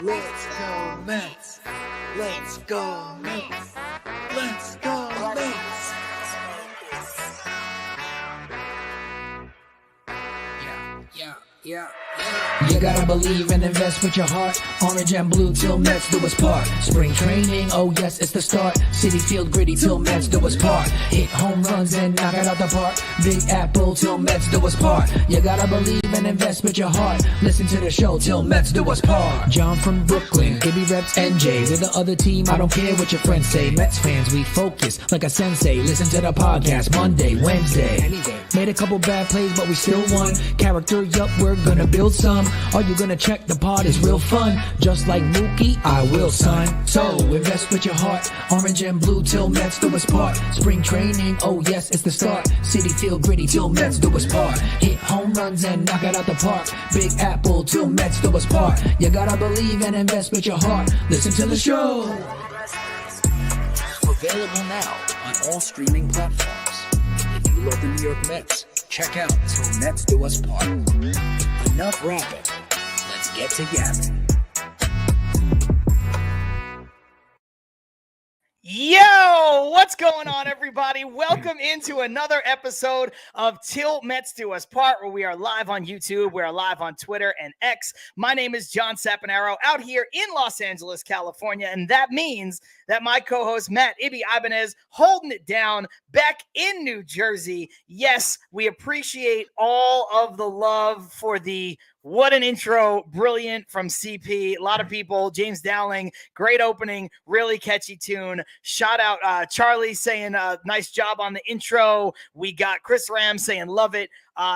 Let's go Mets. Let's go Mets. Let's go Mets. Yeah. You gotta believe and invest with your heart. Orange and blue till Mets do us part. Spring training, oh yes, it's the start. City Field gritty till Mets do us part. Hit home runs and knock it out the park. Big Apple till Mets do us part. You gotta believe and invest with your heart. Listen to the show till Mets do us part. John from Brooklyn, Ibby reps NJ. With the other team, I don't care what your friends say. Mets fans, we focus like a sensei. Listen to the podcast Monday, Wednesday. Made a couple bad plays, but we still won. Character, yup, we're gonna build some. Are you gonna check the pod? It's real fun. Just like Mookie, I will, son. So invest with your heart. Orange and blue till Mets do us part. Spring training, oh yes, it's the start. City Field gritty till Mets do us part. Hit home runs and knock it out the park. Big Apple till Mets do us part. You gotta believe and invest with your heart. Listen to the show. Available now on all streaming platforms. If you love the New York Mets, check out Till Mets Do Us Part. Enough rapping. Let's get to yapping. Yo, what's going on, everybody? Welcome into another episode of Till Mets Do Us Part, where we are live on YouTube, we are live on Twitter and X. My name is John Sapanaro, out here in Los Angeles, California, and that means that my co-host Matt Ibby Ibanez holding it down back in New Jersey. Yes, we appreciate all of the love for the what an intro, brilliant from CP. A lot of people, James Dowling, great opening, really catchy tune. Shout out Charlie saying nice job on the intro. We got Chris Ram saying love it.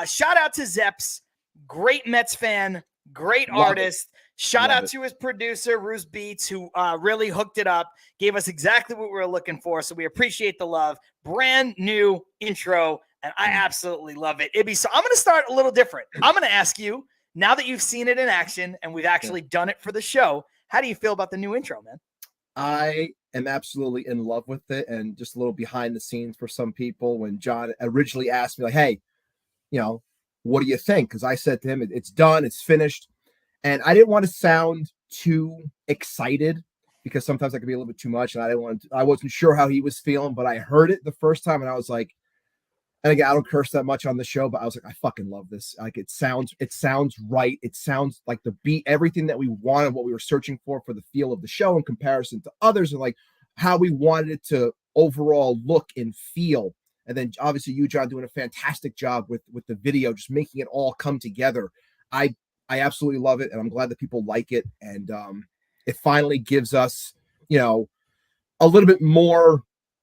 Shout out to Zeps, great Mets fan, great artist. Shout out to his producer, Ruse Beats, who really hooked it up, gave us exactly what we were looking for. So we appreciate the love. Brand new intro, and I absolutely love it. Ibby, so I'm going to start a little different. I'm going to ask you, now that you've seen it in action and we've actually done it for the show, how do you feel about the new intro, man? I am absolutely in love with it. And just a little behind the scenes for some people, when John originally asked me, like, hey, what do you think? Because I said to him, it's done, it's finished. And I didn't want to sound too excited, because sometimes that could be a little bit too much. And I wasn't sure how he was feeling, but I heard it the first time and I was like, and again, I don't curse that much on the show, but I was like, I fucking love this. Like, it sounds right. It sounds like the beat, everything that we wanted, what we were searching for the feel of the show in comparison to others, and like how we wanted it to overall look and feel. And then obviously you, John, doing a fantastic job with the video, just making it all come together. I absolutely love it, and I'm glad that people like it. And it finally gives us, a little bit more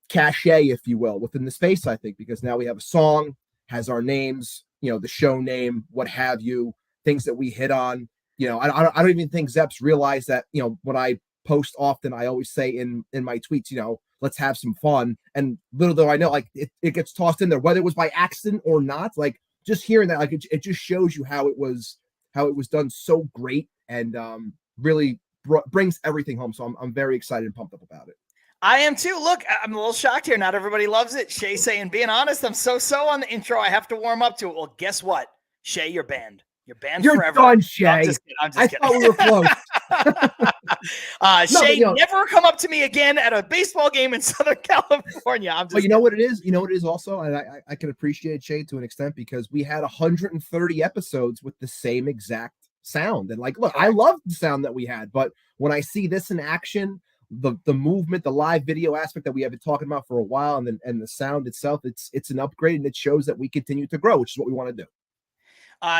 cachet, if you will, within the space, I think, because now we have a song, has our names, the show name, what have you, things that we hit on. I don't even think Zeps realize that, when I post often, I always say in my tweets, let's have some fun. And little though I know, like, it gets tossed in there, whether it was by accident or not, like, just hearing that, like, it just shows you how it was done so great, and really brings everything home. So I'm very excited and pumped up about it. I am too. Look, I'm a little shocked here. Not everybody loves it. Shay saying, being honest, I'm so on the intro. I have to warm up to it. Well, guess what? Shay, you're banned. You're banned forever. You're done, Shay. I'm just kidding. Thought we were close. Shay, never come up to me again at a baseball game in Southern California. But you know what it is? You know what it is also? And I can appreciate Shay to an extent, because we had 130 episodes with the same exact sound. And like, look, I love the sound that we had, but when I see this in action, the movement, the live video aspect that we have been talking about for a while, and the sound itself, it's an upgrade, and it shows that we continue to grow, which is what we want to do.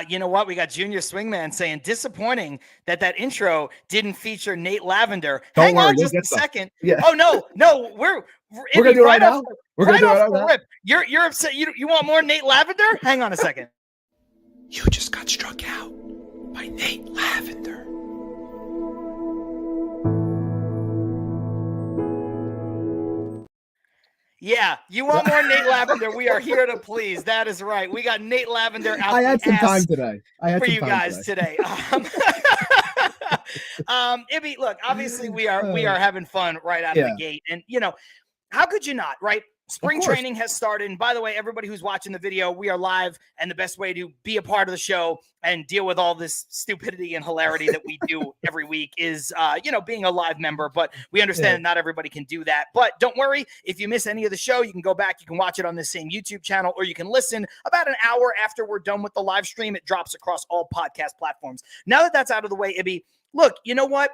You know what? We got Junior Swingman saying, disappointing that intro didn't feature Nate Lavender. Hang on just a second. Yeah. Oh, no, we're gonna do it right now. We're gonna do it right now. You're upset. You want more Nate Lavender? Hang on a second. You just got struck out by Nate Lavender. Yeah, you want more Nate Lavender? We are here to please. That is right. We got Nate Lavender out. I had some time today. For you guys today. Ibby, look, obviously we are having fun right out of the gate, and how could you not, right? Spring training has started. And by the way, everybody who's watching the video, we are live. And the best way to be a part of the show and deal with all this stupidity and hilarity that we do every week is, being a live member. But we understand that not everybody can do that. But don't worry. If you miss any of the show, you can go back. You can watch it on this same YouTube channel, or you can listen about an hour after we're done with the live stream. It drops across all podcast platforms. Now that that's out of the way, Ibby, look, you know what?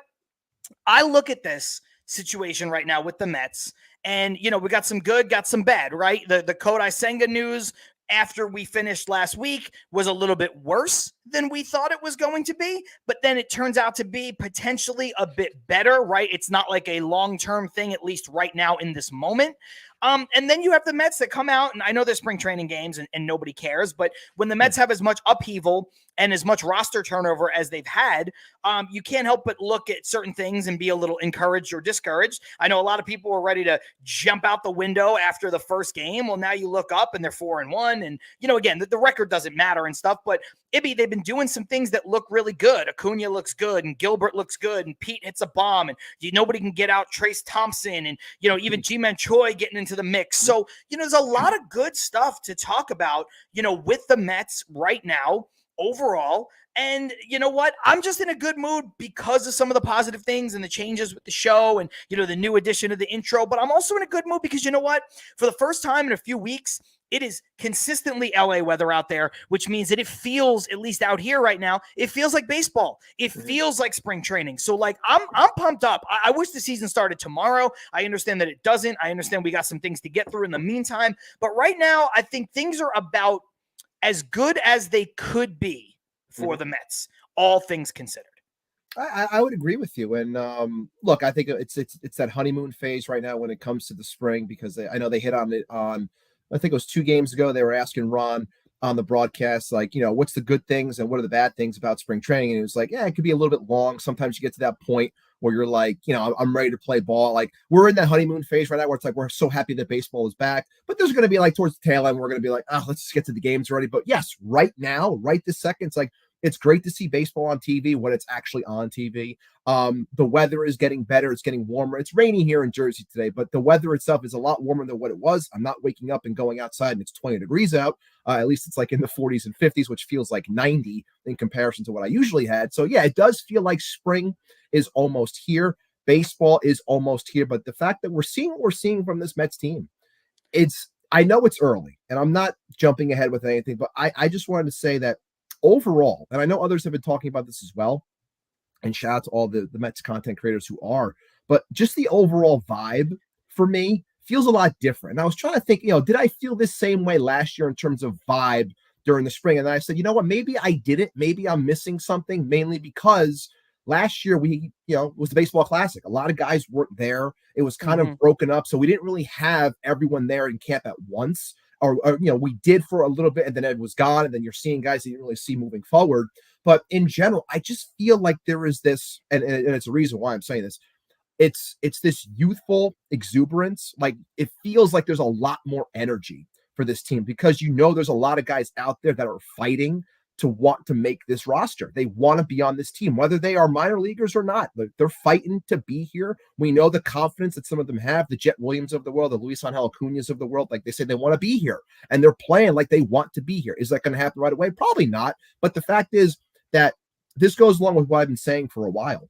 I look at this situation right now with the Mets, and, we got some good, got some bad, right? The Kodai Senga news after we finished last week was a little bit worse than we thought it was going to be, but then it turns out to be potentially a bit better, right? It's not like a long-term thing, at least right now in this moment. And then you have the Mets that come out, and I know they're spring training games and nobody cares, but when the Mets have as much upheaval and as much roster turnover as they've had, you can't help but look at certain things and be a little encouraged or discouraged. I know a lot of people were ready to jump out the window after the first game. Well, now you look up and they're 4-1, and, again, the record doesn't matter and stuff, but Ibby, they've been doing some things that look really good. Acuna looks good, and Gilbert looks good, and Pete hits a bomb, and nobody can get out Trace Thompson, and, even G-Man Choi getting into the mix. So, there's a lot of good stuff to talk about, with the Mets right now overall. And you know what? I'm just in a good mood because of some of the positive things and the changes with the show and, the new addition of the intro. But I'm also in a good mood because you know what? For the first time in a few weeks, it is consistently LA weather out there, which means that it feels, at least out here right now, it feels like baseball. It feels like spring training. So like, I'm pumped up. I wish the season started tomorrow. I understand that it doesn't. I understand we got some things to get through in the meantime. But right now, I think things are about as good as they could be for the Mets, all things considered. I would agree with you. And look, I think it's that honeymoon phase right now when it comes to the spring, because I know they hit on it on, I think it was 2 games ago. They were asking Ron on the broadcast, like, what's the good things and what are the bad things about spring training? And it was like, it could be a little bit long. Sometimes you get to that point where you're like, I'm ready to play ball. Like, we're in that honeymoon phase right now where it's like, we're so happy that baseball is back, but there's going to be like towards the tail end, we're going to be like, let's just get to the games already. But yes, right now, right this second, it's like, it's great to see baseball on TV when it's actually on TV. The weather is getting better. It's getting warmer. It's rainy here in Jersey today, but the weather itself is a lot warmer than what it was. I'm not waking up and going outside and it's 20 degrees out. At least it's like in the 40s and 50s, which feels like 90 in comparison to what I usually had. So yeah, it does feel like spring is almost here. Baseball is almost here. But the fact that we're seeing what we're seeing from this Mets team, I know it's early and I'm not jumping ahead with anything, but I just wanted to say that overall, and I know others have been talking about this as well, and shout out to all the Mets content creators who are, but just the overall vibe for me feels a lot different. And I was trying to think, did I feel this same way last year in terms of vibe during the spring? And then I said, you know what, maybe I didn't. Maybe I'm missing something, mainly because last year it was the baseball classic. A lot of guys weren't there. It was kind of broken up. So we didn't really have everyone there in camp at once. Or we did for a little bit, and then it was gone, and then you're seeing guys that you didn't really see moving forward. But in general, I just feel like there is this, and it's a reason why I'm saying this. It's this youthful exuberance. Like, it feels like there's a lot more energy for this team because there's a lot of guys out there that are fighting to want to make this roster. They want to be on this team, whether they are minor leaguers or not. They're fighting to be here. We know the confidence that some of them have, the Jet Williams of the world, the Luis Angel Acuñas of the world. Like, they say they want to be here and they're playing like they want to be here. Is that going to happen right away? Probably not. But the fact is that this goes along with what I've been saying for a while.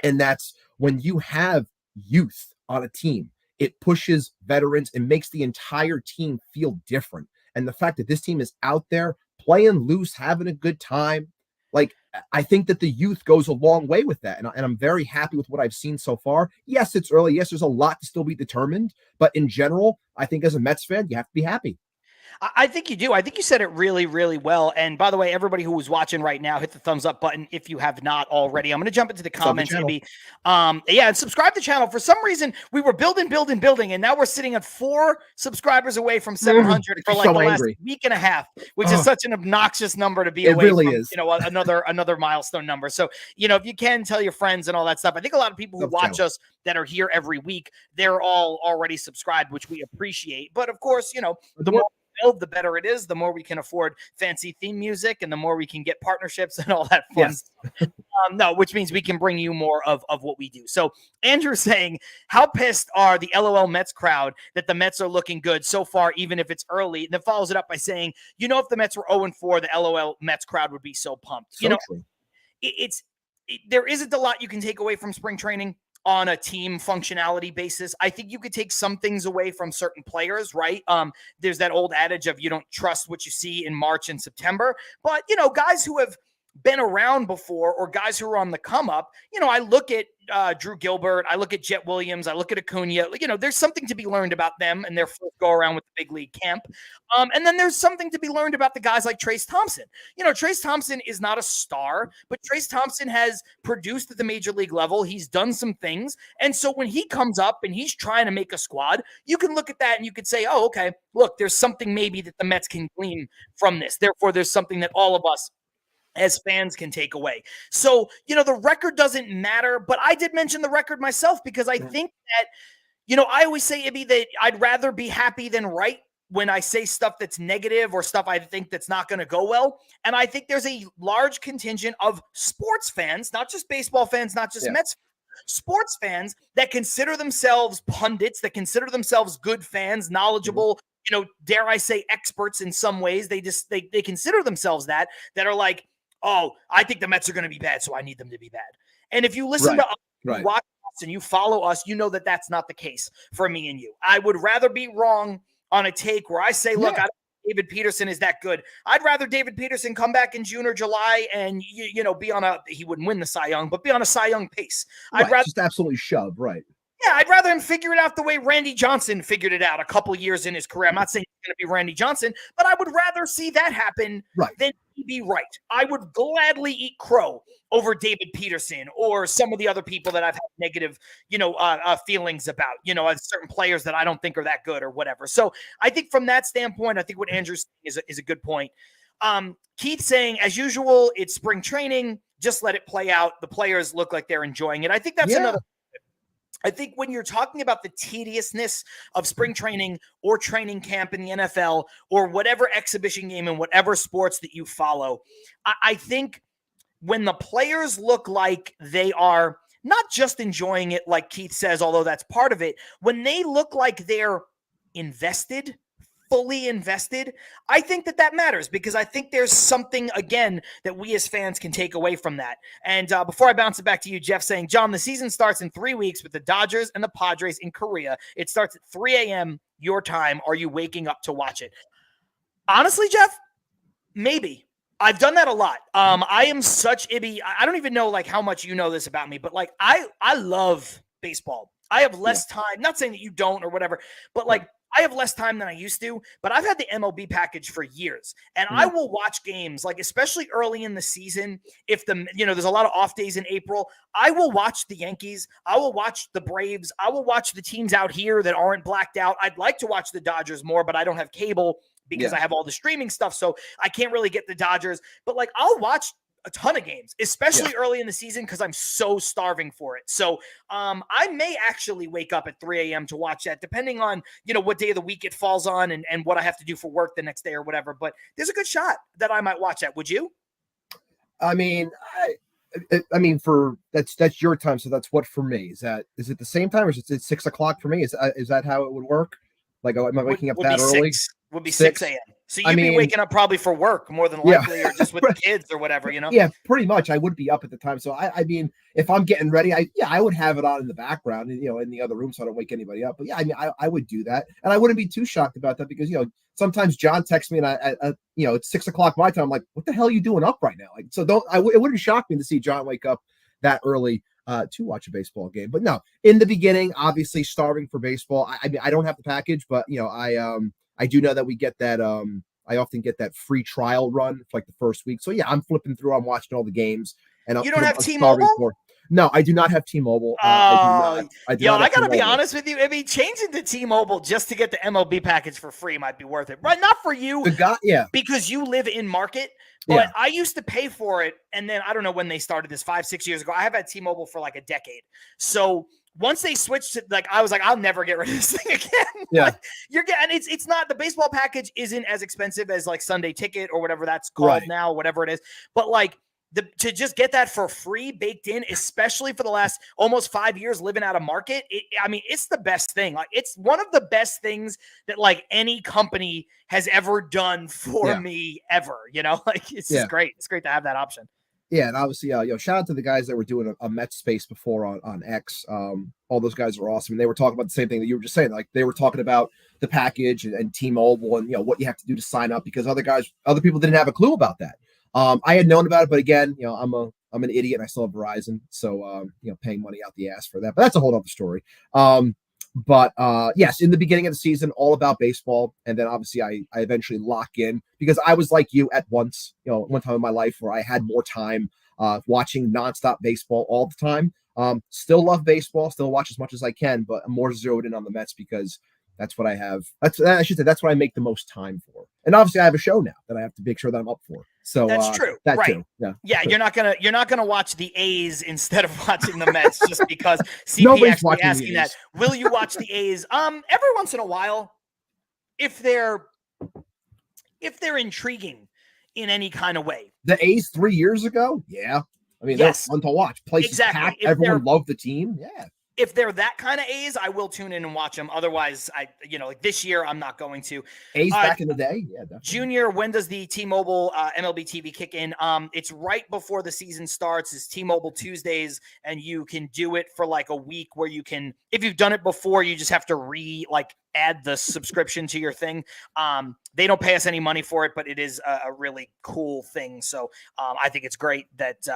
And that's when you have youth on a team, it pushes veterans and makes the entire team feel different. And the fact that this team is out there playing loose, having a good time, like, I think that the youth goes a long way with that. And I'm very happy with what I've seen so far. Yes, it's early. Yes, there's a lot to still be determined. But in general, I think as a Mets fan, you have to be happy. I think you do. I think you said it really, really well. And by the way, everybody who is watching right now, hit the thumbs up button if you have not already. I'm going to jump into the comments, maybe. And subscribe to the channel. For some reason, we were building, and now we're sitting at 4 subscribers away from 700 for like the last week and a half, which is such an obnoxious number to be away really from. Is. Another milestone number. So, if you can tell your friends and all that stuff. I think a lot of people who watch us that are here every week, they're all already subscribed, which we appreciate. But of course, the more build, the better it is, the more we can afford fancy theme music and the more we can get partnerships and all that fun stuff. No, which means we can bring you more of what we do. So Andrew's saying, how pissed are the LOL Mets crowd that the Mets are looking good so far, even if it's early? And then follows it up by saying, if the Mets were 0-4, the LOL Mets crowd would be so pumped. So true. There isn't a lot you can take away from spring training on a team functionality basis. I think you could take some things away from certain players, right? There's that old adage of you don't trust what you see in March and September, but guys who have been around before or guys who are on the come up, I look at Drew Gilbert, I look at Jet Williams, I look at Acuna, there's something to be learned about them and their first go around with the big league camp. And then there's something to be learned about the guys like Trace Thompson. Trace Thompson is not a star, but Trace Thompson has produced at the major league level. He's done some things. And so when he comes up and he's trying to make a squad, you can look at that and you could say, oh, okay, look, there's something maybe that the Mets can glean from this. Therefore, there's something that all of us as fans can take away. So, the record doesn't matter, but I did mention the record myself because I think that, I always say, Ibby, that I'd rather be happy than right when I say stuff that's negative or stuff I think that's not going to go well. And I think there's a large contingent of sports fans, not just baseball fans, not just Mets, sports fans that consider themselves pundits, that consider themselves good fans, knowledgeable, dare I say experts in some ways. They consider themselves that are like, oh, I think the Mets are going to be bad, so I need them to be bad. And if you listen to us, you watch us, and you follow us, you know that that's not the case for me and you. I would rather be wrong on a take where I say, look, I don't think David Peterson is that good. I'd rather David Peterson come back in June or July and, be on he wouldn't win the Cy Young, but be on a Cy Young pace. I'd rather just absolutely shove, right. Yeah, I'd rather him figure it out the way Randy Johnson figured it out a couple years in his career. I'm not saying it's going to be Randy Johnson, but I would rather see that happen than he be right. I would gladly eat crow over David Peterson or some of the other people that I've had negative, feelings about, certain players that I don't think are that good or whatever. So I think from that standpoint, I think what Andrew's saying is a good point. Keith saying, as usual, it's spring training. Just let it play out. The players look like they're enjoying it. I think that's another. I think when you're talking about the tediousness of spring training or training camp in the NFL or whatever exhibition game in whatever sports that you follow, I think when the players look like they are not just enjoying it, like Keith says, although that's part of it, when they look like they're invested, fully invested, I think that matters because I think there's something, again, that we as fans can take away from that. And before I bounce it back to you, Jeff saying, John, the season starts in 3 weeks with the Dodgers and the Padres in Korea. It starts at 3 a.m. your time. Are you waking up to watch it? Honestly, Jeff, maybe. I've done that a lot. I am such Ibby. I don't even know how much you know this about me, but I love baseball. I have less time, not saying that you don't or whatever, but I have less time than I used to, but I've had the MLB package for years, and I will watch games, especially early in the season. If there's a lot of off days in April, I will watch the Yankees. I will watch the Braves. I will watch the teams out here that aren't blacked out. I'd like to watch the Dodgers more, but I don't have cable because I have all the streaming stuff, so I can't really get the Dodgers. But I'll watch a ton of games, especially early in the season, because I'm so starving for it. So I may actually wake up at 3 a.m. to watch that, depending on, what day of the week it falls on and what I have to do for work the next day or whatever. But there's a good shot that I might watch that. Would you? I mean, for that's your time. So that's what for me. Is it the same time or is it 6 o'clock for me? Is that how it would work? Am I waking up that early? Would be 6 a.m. So you'd be waking up probably for work more than likely, or just with the kids or whatever, Yeah, pretty much. I would be up at the time. So I mean, if I'm getting ready, I would have it on in the background, in the other room, so I don't wake anybody up. But yeah, I mean, I would do that, and I wouldn't be too shocked about that because sometimes John texts me and I it's 6 o'clock my time. I'm like, what the hell are you doing up right now? It wouldn't shock me to see John wake up that early to watch a baseball game. But no, in the beginning, obviously starving for baseball. I mean, I don't have the package, but I do know that we get that. I often get that free trial run for the first week. So yeah, I'm flipping through. I'm watching all the games. And you don't have T-Mobile? No, I do not have T-Mobile. I gotta be honest with you. I mean, changing to T-Mobile just to get the MLB package for free might be worth it, right? Not for you, because you live in market. But I used to pay for it, and then I don't know when they started this 5-6 years ago. I have had T-Mobile for a decade, so. Once they switched to I was like, I'll never get rid of this thing again. Yeah. You're getting it's not the baseball package isn't as expensive as Sunday Ticket or whatever that's called now, whatever it is. But to just get that for free baked in, especially for the last almost 5 years living out of market. I mean, it's the best thing. Like, it's one of the best things that like any company has ever done for me ever, like it's just great. It's great to have that option. Yeah. And obviously, shout out to the guys that were doing a Mets space before on X. All those guys are awesome. And they were talking about the same thing that you were just saying. Like, they were talking about the package and T-Mobile and, what you have to do to sign up, because other people didn't have a clue about that. I had known about it, but again, I'm an idiot and I still have Verizon. So, paying money out the ass for that, but that's a whole other story. But yes, in the beginning of the season, all about baseball. And then obviously I eventually lock in, because I was like you at one time in my life where I had more time watching nonstop baseball all the time. Still love baseball, still watch as much as I can, but I'm more zeroed in on the Mets because that's what I have. That's what I make the most time for. And obviously I have a show now that I have to make sure that I'm up for. So that's true. That right. too. Yeah. Yeah. You're not gonna watch the A's instead of watching the Mets just because CP actually asking that. Will you watch the A's? Every once in a while, if they're intriguing in any kind of way. The A's 3 years ago? Yeah. I mean, they're fun to watch. Places packed. Everyone loved the team. Yeah. If they're that kind of A's, I will tune in and watch them. Otherwise, like this year, I'm not going to. A's back in the day? Yeah, definitely. Junior, when does the T-Mobile MLB TV kick in? It's right before the season starts. It's T-Mobile Tuesdays, and you can do it for like a week where you can, if you've done it before, you just have to add the subscription to your thing. They don't pay us any money for it, but it is a really cool thing. So I think it's great that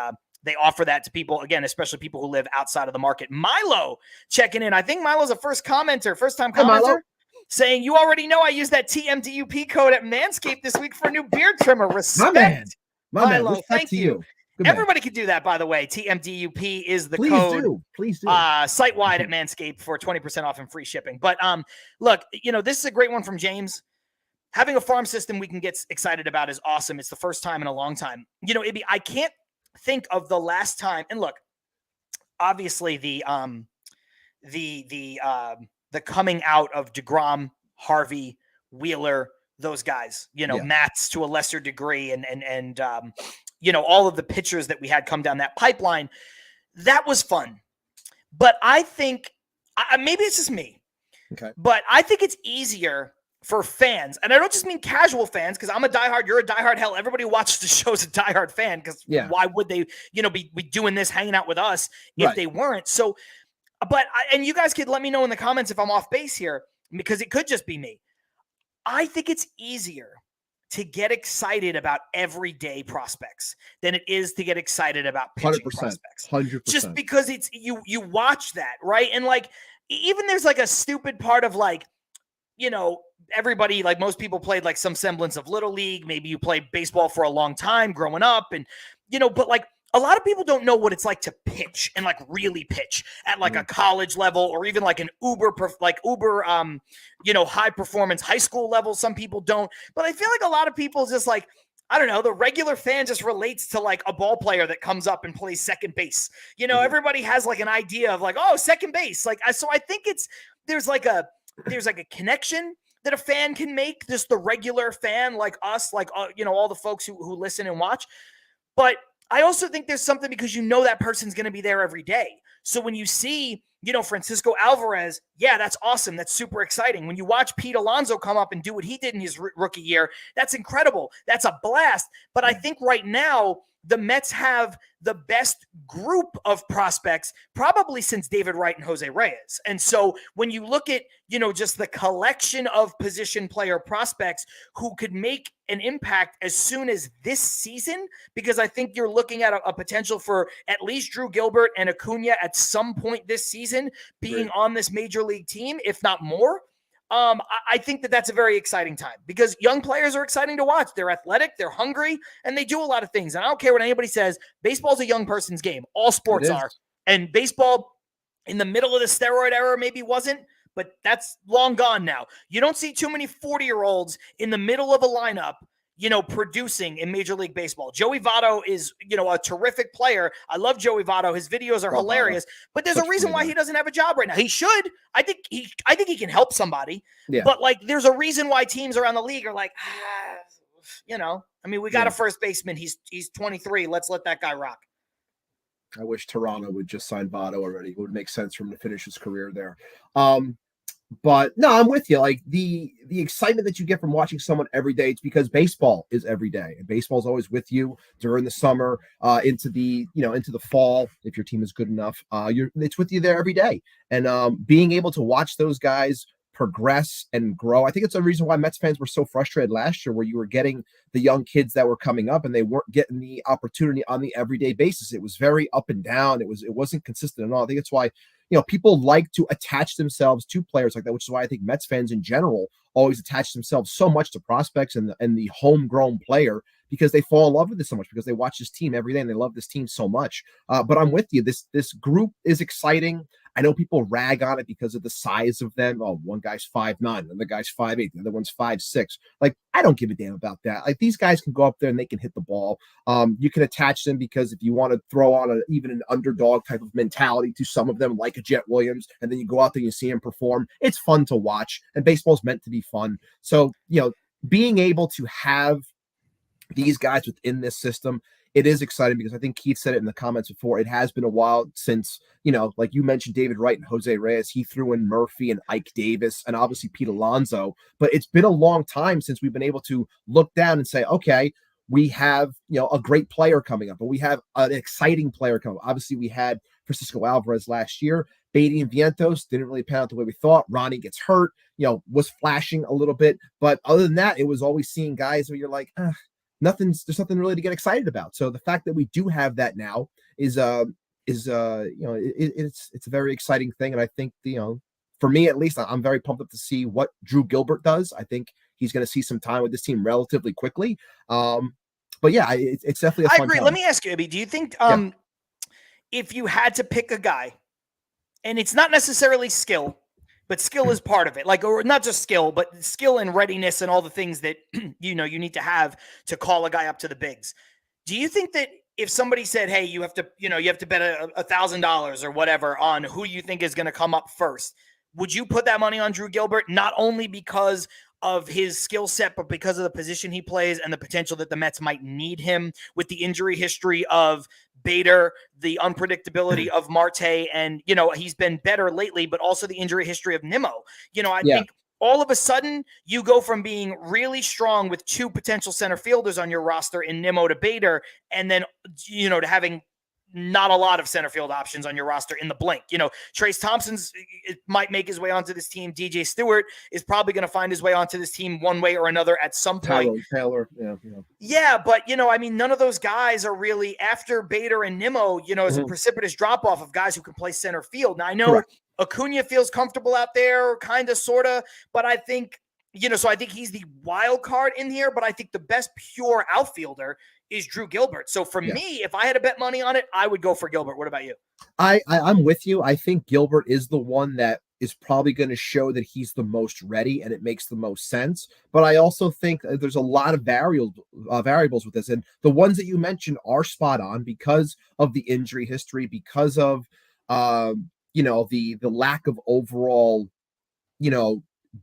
they offer that to people, again, especially people who live outside of the market. Milo checking in. I think Milo's a first-time commenter, saying, you already know I used that TMDUP code at MANSCAPED this week for a new beard trimmer. Respect. My Milo, man. thank you. Everybody can do that, by the way. TMDUP is the code. Please do. Site-wide at MANSCAPED for 20% off and free shipping. But look, this is a great one from James. Having a farm system we can get excited about is awesome. It's the first time in a long time. Ibby, I can't think of the last time, and look, obviously the coming out of DeGrom, Harvey, Wheeler, those guys, Matz to a lesser degree, and all of the pitchers that we had come down that pipeline, that was fun. But I think maybe it's just me, but I think it's easier for fans, and I don't just mean casual fans, because I'm a diehard, you're a diehard, hell, everybody who watches the show is a diehard fan, because why would they, be doing this, hanging out with us if they weren't? So, and you guys could let me know in the comments if I'm off base here, because it could just be me. I think it's easier to get excited about everyday prospects than it is to get excited about pitching 100%, prospects. 100%. Just because it's, you watch that, right? And like, even there's like a stupid part of like, everybody, like most people played like some semblance of little league. Maybe you played baseball for a long time growing up, and, but like a lot of people don't know what it's like to pitch and like really pitch at like a college level, or even like an uber high performance high school level. Some people don't, but I feel like a lot of people just like, I don't know, the regular fan just relates to like a ball player that comes up and plays second base. Everybody has like an idea of like, oh, second base. Like, so I think there's like a connection that a fan can make, just the regular fan like us, like, all the folks who listen and watch. But I also think there's something because that person's going to be there every day. So when you see, Francisco Alvarez, that's awesome. That's super exciting. When you watch Pete Alonso come up and do what he did in his rookie year, that's incredible. That's a blast. But I think right now, the Mets have the best group of prospects probably since David Wright and Jose Reyes. And so when you look at, just the collection of position player prospects who could make an impact as soon as this season, because I think you're looking at a potential for at least Drew Gilbert and Acuna at some point this season being on this major league team, if not more. I think that's a very exciting time because young players are exciting to watch. They're athletic, they're hungry, and they do a lot of things. And I don't care what anybody says. Baseball's a young person's game. All sports are. And baseball in the middle of the steroid era maybe wasn't, but that's long gone now. You don't see too many 40-year-olds in the middle of a lineup, producing in Major League Baseball. Joey Votto is, a terrific player. I love Joey Votto. His videos are hilarious, but there's a reason why he doesn't have a job right now. He should. I think he can help somebody, but like, there's a reason why teams around the league are like, we got a first baseman. He's 23. Let's let that guy rock. I wish Toronto would just sign Votto already. It would make sense for him to finish his career there. But no, I'm with you. Like the excitement that you get from watching someone every day, it's because baseball is every day, and baseball is always with you during the summer, into the fall. If your team is good enough, it's with you there every day. And being able to watch those guys progress and grow, I think it's a reason why Mets fans were so frustrated last year, where you were getting the young kids that were coming up and they weren't getting the opportunity on the everyday basis. It was very up and down. It wasn't consistent at all. I think it's why people like to attach themselves to players like that, which is why I think Mets fans in general always attach themselves so much to prospects and the homegrown player, because they fall in love with this so much, because they watch this team every day and they love this team so much. But I'm with you. This group is exciting. I know people rag on it because of the size of them. Oh, one guy's 5'9", another guy's 5'8", the other one's 5'6". Like, I don't give a damn about that. Like, these guys can go up there and they can hit the ball. You can attach them because if you want to throw on even an underdog type of mentality to some of them, like a Jet Williams, and then you go out there and you see him perform, it's fun to watch. And baseball's meant to be fun. So, being able to have these guys within this system, it is exciting, because I think Keith said it in the comments before. It has been a while since, like you mentioned, David Wright and Jose Reyes. He threw in Murphy and Ike Davis and obviously Pete Alonso. But it's been a long time since we've been able to look down and say, okay, we have, a great player coming up, but we have an exciting player coming up. Obviously, we had Francisco Alvarez last year. Beatty and Vientos didn't really pan out the way we thought. Ronnie gets hurt, was flashing a little bit. But other than that, it was always seeing guys where you're like, there's nothing really to get excited about. So the fact that we do have that now is it's a very exciting thing. And I think, for me at least, I'm very pumped up to see what Drew Gilbert does. I think he's going to see some time with this team relatively quickly. But yeah, it's definitely a fun I agree. time. Let me ask you, Abby, do you think if you had to pick a guy, and it's not necessarily skill, but skill is part of it. Like, or not just skill, but skill and readiness and all the things that, you need to have to call a guy up to the bigs. Do you think that if somebody said, hey, you have to bet $1,000 or whatever on who you think is going to come up first, would you put that money on Drew Gilbert, not only because of his skill set, but because of the position he plays and the potential that the Mets might need him with the injury history of Bader, the unpredictability of Marte, and, he's been better lately, but also the injury history of Nimmo. I think all of a sudden you go from being really strong with two potential center fielders on your roster in Nimmo to Bader, and then, to having not a lot of center field options on your roster in the blink. Trace Thompson's might make his way onto this team. DJ Stewart is probably going to find his way onto this team one way or another at some point. Taylor. Yeah, but none of those guys are really, after Bader and Nimmo, is a precipitous drop off of guys who can play center field. Now I know Acuna feels comfortable out there, kind of, sort of, but I think, so I think he's the wild card in here, but I think the best pure outfielder is Drew Gilbert. So for me, if I had to bet money on it, I would go for Gilbert. What about you? I'm with you. I think Gilbert is the one that is probably going to show that he's the most ready and it makes the most sense. But I also think there's a lot of variables with this. And the ones that you mentioned are spot on because of the injury history, because of, the lack of overall,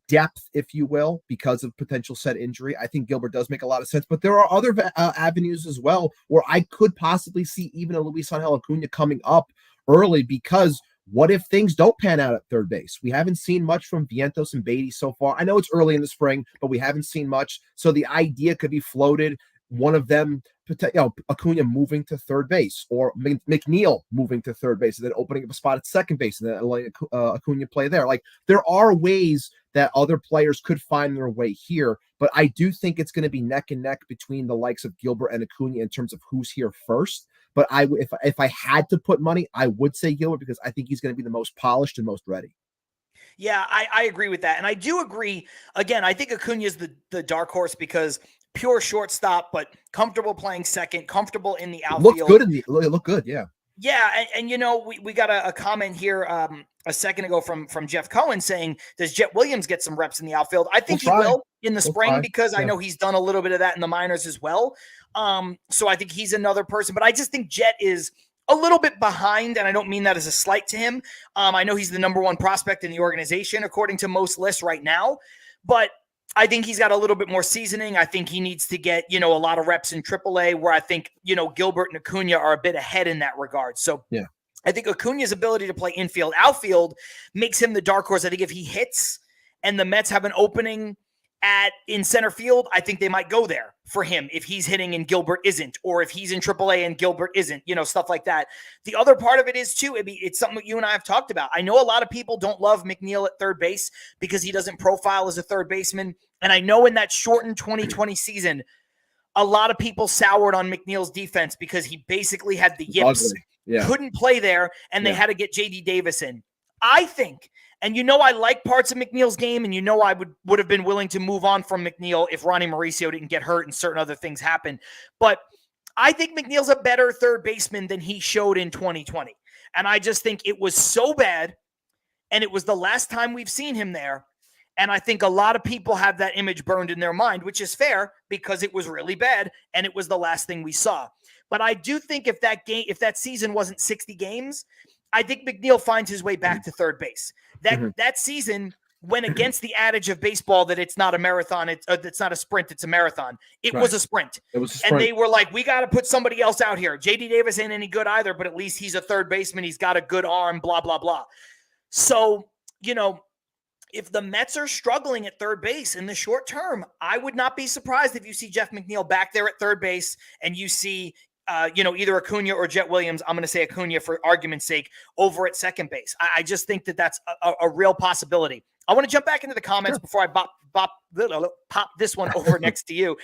depth, if you will, because of potential set injury. I think Gilbert does make a lot of sense, but there are other avenues as well where I could possibly see even a Luis Angel Acuna coming up early, because what if things don't pan out at third base? We haven't seen much from Vientos and Beatty so far. I know it's early in the spring, but we haven't seen much. So the idea could be floated, one of them, Acuna moving to third base, or McNeil moving to third base and then opening up a spot at second base and then letting Acuna play there. Like, there are ways that other players could find their way here, but I do think it's going to be neck and neck between the likes of Gilbert and Acuna in terms of who's here first. But if I had to put money, I would say Gilbert, because I think he's going to be the most polished and most ready. Yeah, I agree with that. And I do agree. Again, I think Acuna is the dark horse because pure shortstop, but comfortable playing second, comfortable in the outfield. Look good. Yeah. Yeah. And we got a comment here a second ago from Jeff Cohen saying, does Jet Williams get some reps in the outfield? I think he will in the spring, because I know he's done a little bit of that in the minors as well. So I think he's another person, but I just think Jet is a little bit behind, and I don't mean that as a slight to him. I know he's the number one prospect in the organization, according to most lists right now, but I think he's got a little bit more seasoning. I think he needs to get, a lot of reps in AAA, where I think, Gilbert and Acuna are a bit ahead in that regard. So yeah, I think Acuna's ability to play infield, outfield makes him the dark horse. I think if he hits and the Mets have an opening in center field, I think they might go there for him if he's hitting and Gilbert isn't, or if he's in AAA and Gilbert isn't, stuff like that. The other part of it is too, it's something that you and I have talked about. I know a lot of people don't love McNeil at third base because he doesn't profile as a third baseman. And I know in that shortened 2020 season, a lot of people soured on McNeil's defense because he basically had the yips, couldn't play there, and they had to get J.D. Davis in. I think, and I like parts of McNeil's game, and I would have been willing to move on from McNeil if Ronnie Mauricio didn't get hurt and certain other things happen. But I think McNeil's a better third baseman than he showed in 2020. And I just think it was so bad, and it was the last time we've seen him there. And I think a lot of people have that image burned in their mind, which is fair because it was really bad and it was the last thing we saw. But I do think if that season wasn't 60 games, I think McNeil finds his way back to third base. That season went against the adage of baseball that it's not a marathon, it's not a sprint, it's a marathon. It was a sprint. It was a sprint. And they were like, we got to put somebody else out here. J.D. Davis ain't any good either, but at least he's a third baseman. He's got a good arm, blah, blah, blah. So, if the Mets are struggling at third base in the short term, I would not be surprised if you see Jeff McNeil back there at third base and you see, either Acuna or Jet Williams. I'm going to say Acuna for argument's sake over at second base. I just think that that's a real possibility. I want to jump back into the comments before I pop this one over next to you.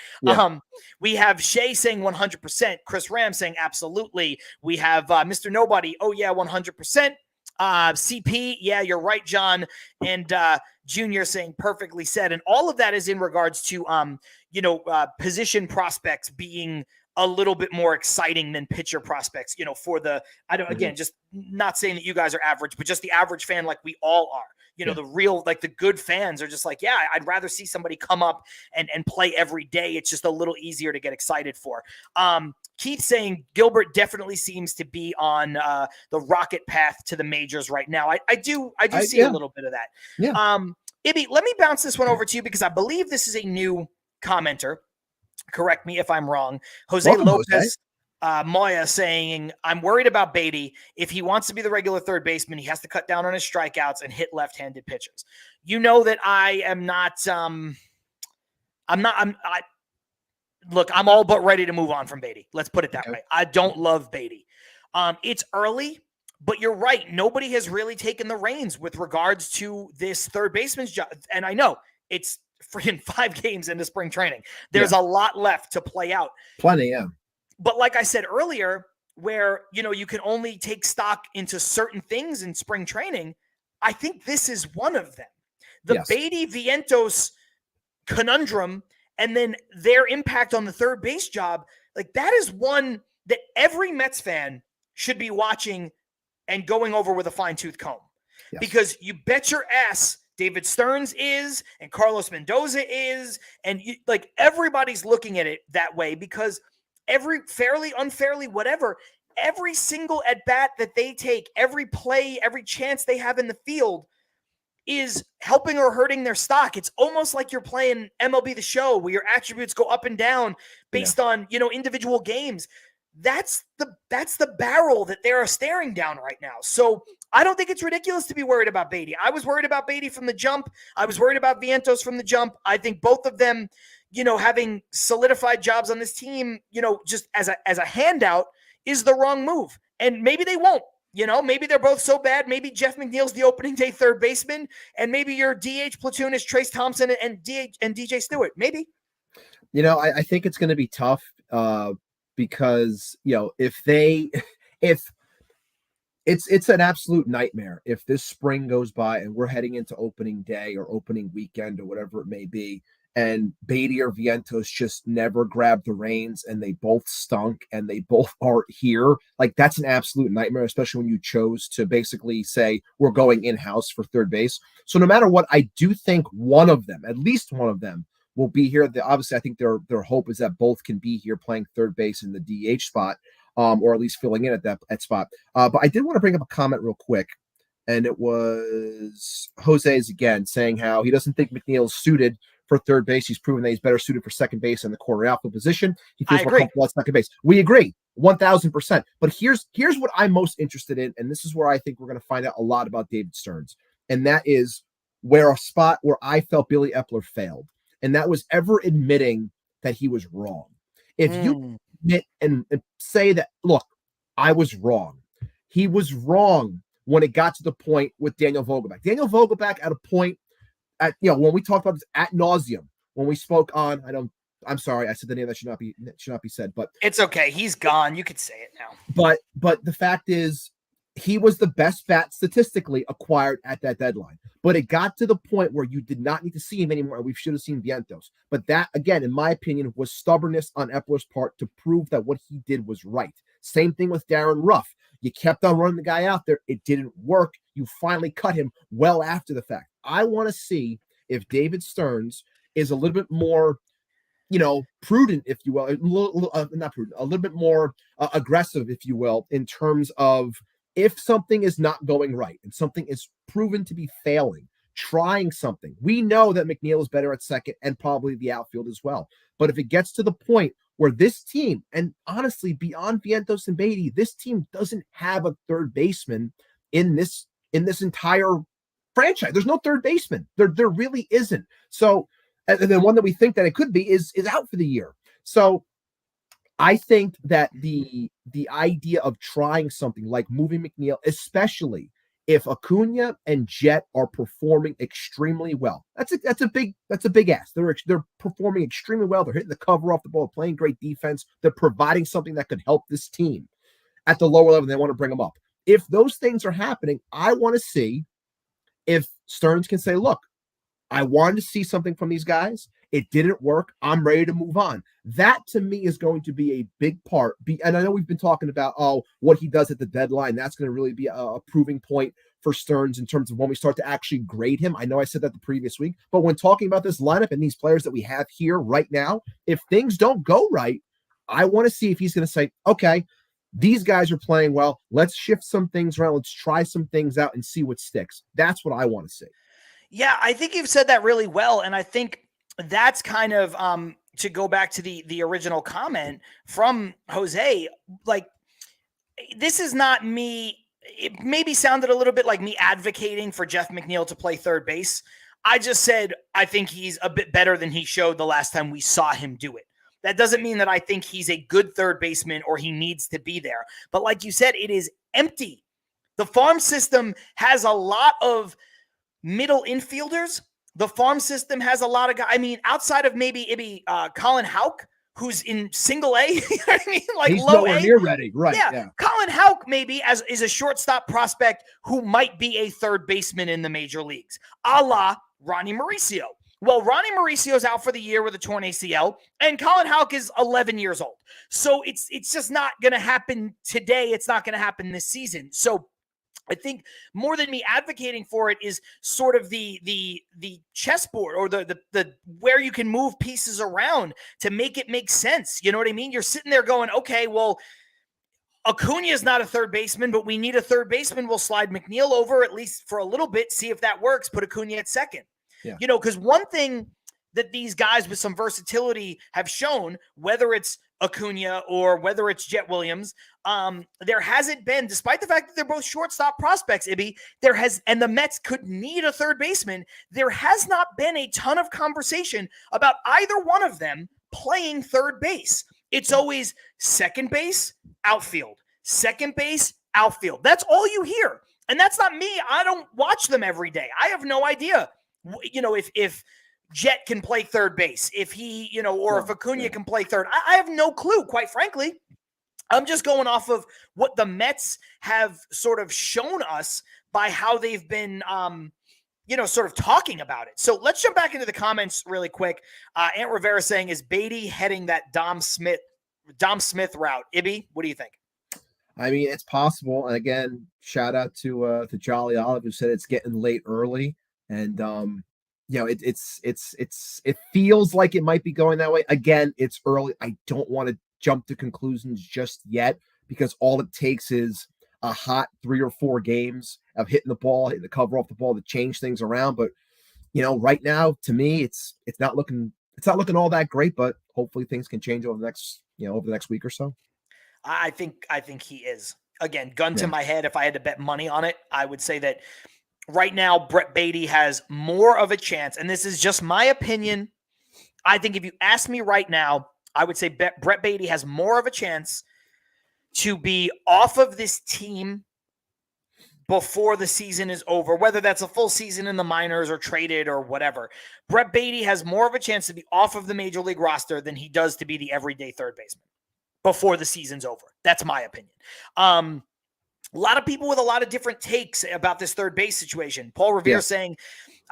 We have Shay saying 100%, Chris Ram saying absolutely. We have Mr. Nobody. Oh yeah, 100%. CP, yeah, you're right, John, and Junior saying perfectly said, and all of that is in regards to position prospects being a little bit more exciting than pitcher prospects. For the again, just not saying that you guys are average, but just the average fan like we all are. The real, like the good fans are just like, yeah, I'd rather see somebody come up and play every day. It's just a little easier to get excited for. Keith saying Gilbert definitely seems to be on the rocket path to the majors right now. I do see a little bit of that. Yeah. Ibby, let me bounce this one over to you because I believe this is a new commenter. Correct me if I'm wrong. Jose Lopez. Moya saying, I'm worried about Beatty. If he wants to be the regular third baseman, he has to cut down on his strikeouts and hit left-handed pitchers. That I am not, look, I'm all but ready to move on from Beatty. Let's put it that way. I don't love Beatty. It's early, but you're right. Nobody has really taken the reins with regards to this third baseman's job. And I know it's freaking 5 games into spring training. There's a lot left to play out. Plenty, yeah. But like I said earlier, where, you can only take stock into certain things in spring training, I think this is one of them. The Beatty-Vientos conundrum and then their impact on the third base job, like that is one that every Mets fan should be watching and going over with a fine-tooth comb. Yes. Because you bet your ass David Stearns is and Carlos Mendoza is, and everybody's looking at it that way because fairly, unfairly, whatever, every single at-bat that they take, every play, every chance they have in the field is helping or hurting their stock. It's almost like you're playing MLB The Show where your attributes go up and down based on, individual games. That's the barrel that they're staring down right now. So I don't think it's ridiculous to be worried about Beatty. I was worried about Beatty from the jump. I was worried about Vientos from the jump. I think both of them, having solidified jobs on this team, just as a handout is the wrong move. And maybe they won't, maybe they're both so bad. Maybe Jeff McNeil's the opening day third baseman and maybe your DH platoon is Trace Thompson and DJ Stewart. Maybe. I think it's going to be tough because, if it's an absolute nightmare if this spring goes by and we're heading into opening day or opening weekend or whatever it may be, and Beatty or Vientos just never grabbed the reins and they both stunk and they both aren't here. Like that's an absolute nightmare, especially when you chose to basically say we're going in-house for third base. So no matter what, I do think one of them, at least one of them, will be here. Obviously, I think their hope is that both can be here playing third base in the DH spot, or at least filling in at that spot. But I did want to bring up a comment real quick. And it was Jose's again saying how he doesn't think McNeil's suited for third base. He's proven that he's better suited for second base and the corner outfield position. He feels I more agree. comfortable at second base. We agree 1000%. But here's what I'm most interested in, and this is where I think we're going to find out a lot about David Stearns, and that is where a spot where I felt Billy Epler failed, and that was ever admitting that he was wrong. If you admit and say that, look, I was wrong. He was wrong when it got to the point with Daniel Vogelback. Daniel Vogelback at a point when we talked about this ad nauseum, when we spoke on, I'm sorry, I said the name that should not be said, but it's okay. He's gone. You could say it now. But the fact is, he was the best bat statistically acquired at that deadline. But it got to the point where you did not need to see him anymore, and we should have seen Vientos. But that, again, in my opinion, was stubbornness on Epler's part to prove that what he did was right. Same thing with Darren Ruff. You kept on running the guy out there. It didn't work. You finally cut him well after the fact. I want to see if David Stearns is a little bit more, prudent, if you will, not prudent, a little bit more aggressive, if you will, in terms of if something is not going right and something is proven to be failing, trying something. We know that McNeil is better at second and probably the outfield as well. But if it gets to the point where this team, and honestly, beyond Vientos and Beatty, this team doesn't have a third baseman in this entire franchise. There's no third baseman. There really isn't. So, and then one that we think that it could be is out for the year. So I think that the idea of trying something like moving McNeil, especially if Acuna and Jet are performing extremely well, that's a big ask. They're performing extremely well. They're hitting the cover off the ball, playing great defense. They're providing something that could help this team at the lower level. They want to bring them up. If those things are happening, I want to see if Stearns can say, look, I wanted to see something from these guys. It didn't work. I'm ready to move on. That, to me, is going to be a big part. And I know we've been talking about, what he does at the deadline. That's going to really be a proving point for Stearns in terms of when we start to actually grade him. I know I said that the previous week, but when talking about this lineup and these players that we have here right now, if things don't go right, I want to see if he's going to say, okay, these guys are playing well. Let's shift some things around. Let's try some things out and see what sticks. That's what I want to see. Yeah, I think you've said that really well. And I think that's kind of to go back to the original comment from Jose, like, this is not me. It maybe sounded a little bit like me advocating for Jeff McNeil to play third base. I just said, I think he's a bit better than he showed the last time we saw him do it. That doesn't mean that I think he's a good third baseman or he needs to be there. But like you said, it is empty. The farm system has a lot of middle infielders. The farm system has a lot of guys. I mean, outside of maybe Colin Houck, who's in single A, you know what I mean? Like he's low nowhere A. near ready. Right. Yeah. Colin Houck maybe is a shortstop prospect who might be a third baseman in the major leagues, a la Ronnie Mauricio. Well, Ronnie Mauricio's out for the year with a torn ACL, and Colin Houck is 11 years old. So it's just not going to happen today. It's not going to happen this season. So I think more than me advocating for it is sort of the chessboard or the where you can move pieces around to make it make sense. You know what I mean? You're sitting there going, okay, well, Acuna is not a third baseman, but we need a third baseman. We'll slide McNeil over at least for a little bit, see if that works. Put Acuna at second. Yeah. You know, because one thing that these guys with some versatility have shown, whether it's Acuna or whether it's Jet Williams, there hasn't been, despite the fact that they're both shortstop prospects, Ibby, and the Mets could need a third baseman, there has not been a ton of conversation about either one of them playing third base. It's always second base, outfield, second base, outfield. That's all you hear. And that's not me. I don't watch them every day. I have no idea, you know, if Jet can play third base, if he, you know, or if Acuna can play third. I have no clue, quite frankly. I'm just going off of what the Mets have sort of shown us by how they've been, you know, sort of talking about it. So let's jump back into the comments really quick. Ant Rivera saying, is Beatty heading that Dom Smith route? Ibby, what do you think? I mean, it's possible. And again, shout out to Jolly Olive, who said it's getting late early. And, you know, it feels like it might be going that way. Again, it's early. I don't want to jump to conclusions just yet because all it takes is a hot 3 or 4 games of hitting the ball, hitting the cover off the ball to change things around. But right now to me, it's not looking all that great, but hopefully things can change over the next week or so. I think he is. Again, gun to Yeah. my head, if I had to bet money on it, I would say that right now Brett Beatty has more of a chance, and this is just my opinion. I think if you ask me right now, I would say Brett Beatty has more of a chance to be off of this team before the season is over, whether that's a full season in the minors or traded or whatever. Brett Beatty has more of a chance to be off of the major league roster than he does to be the everyday third baseman before the season's over. That's my opinion. A lot of people with a lot of different takes about this third base situation. Paul Revere saying,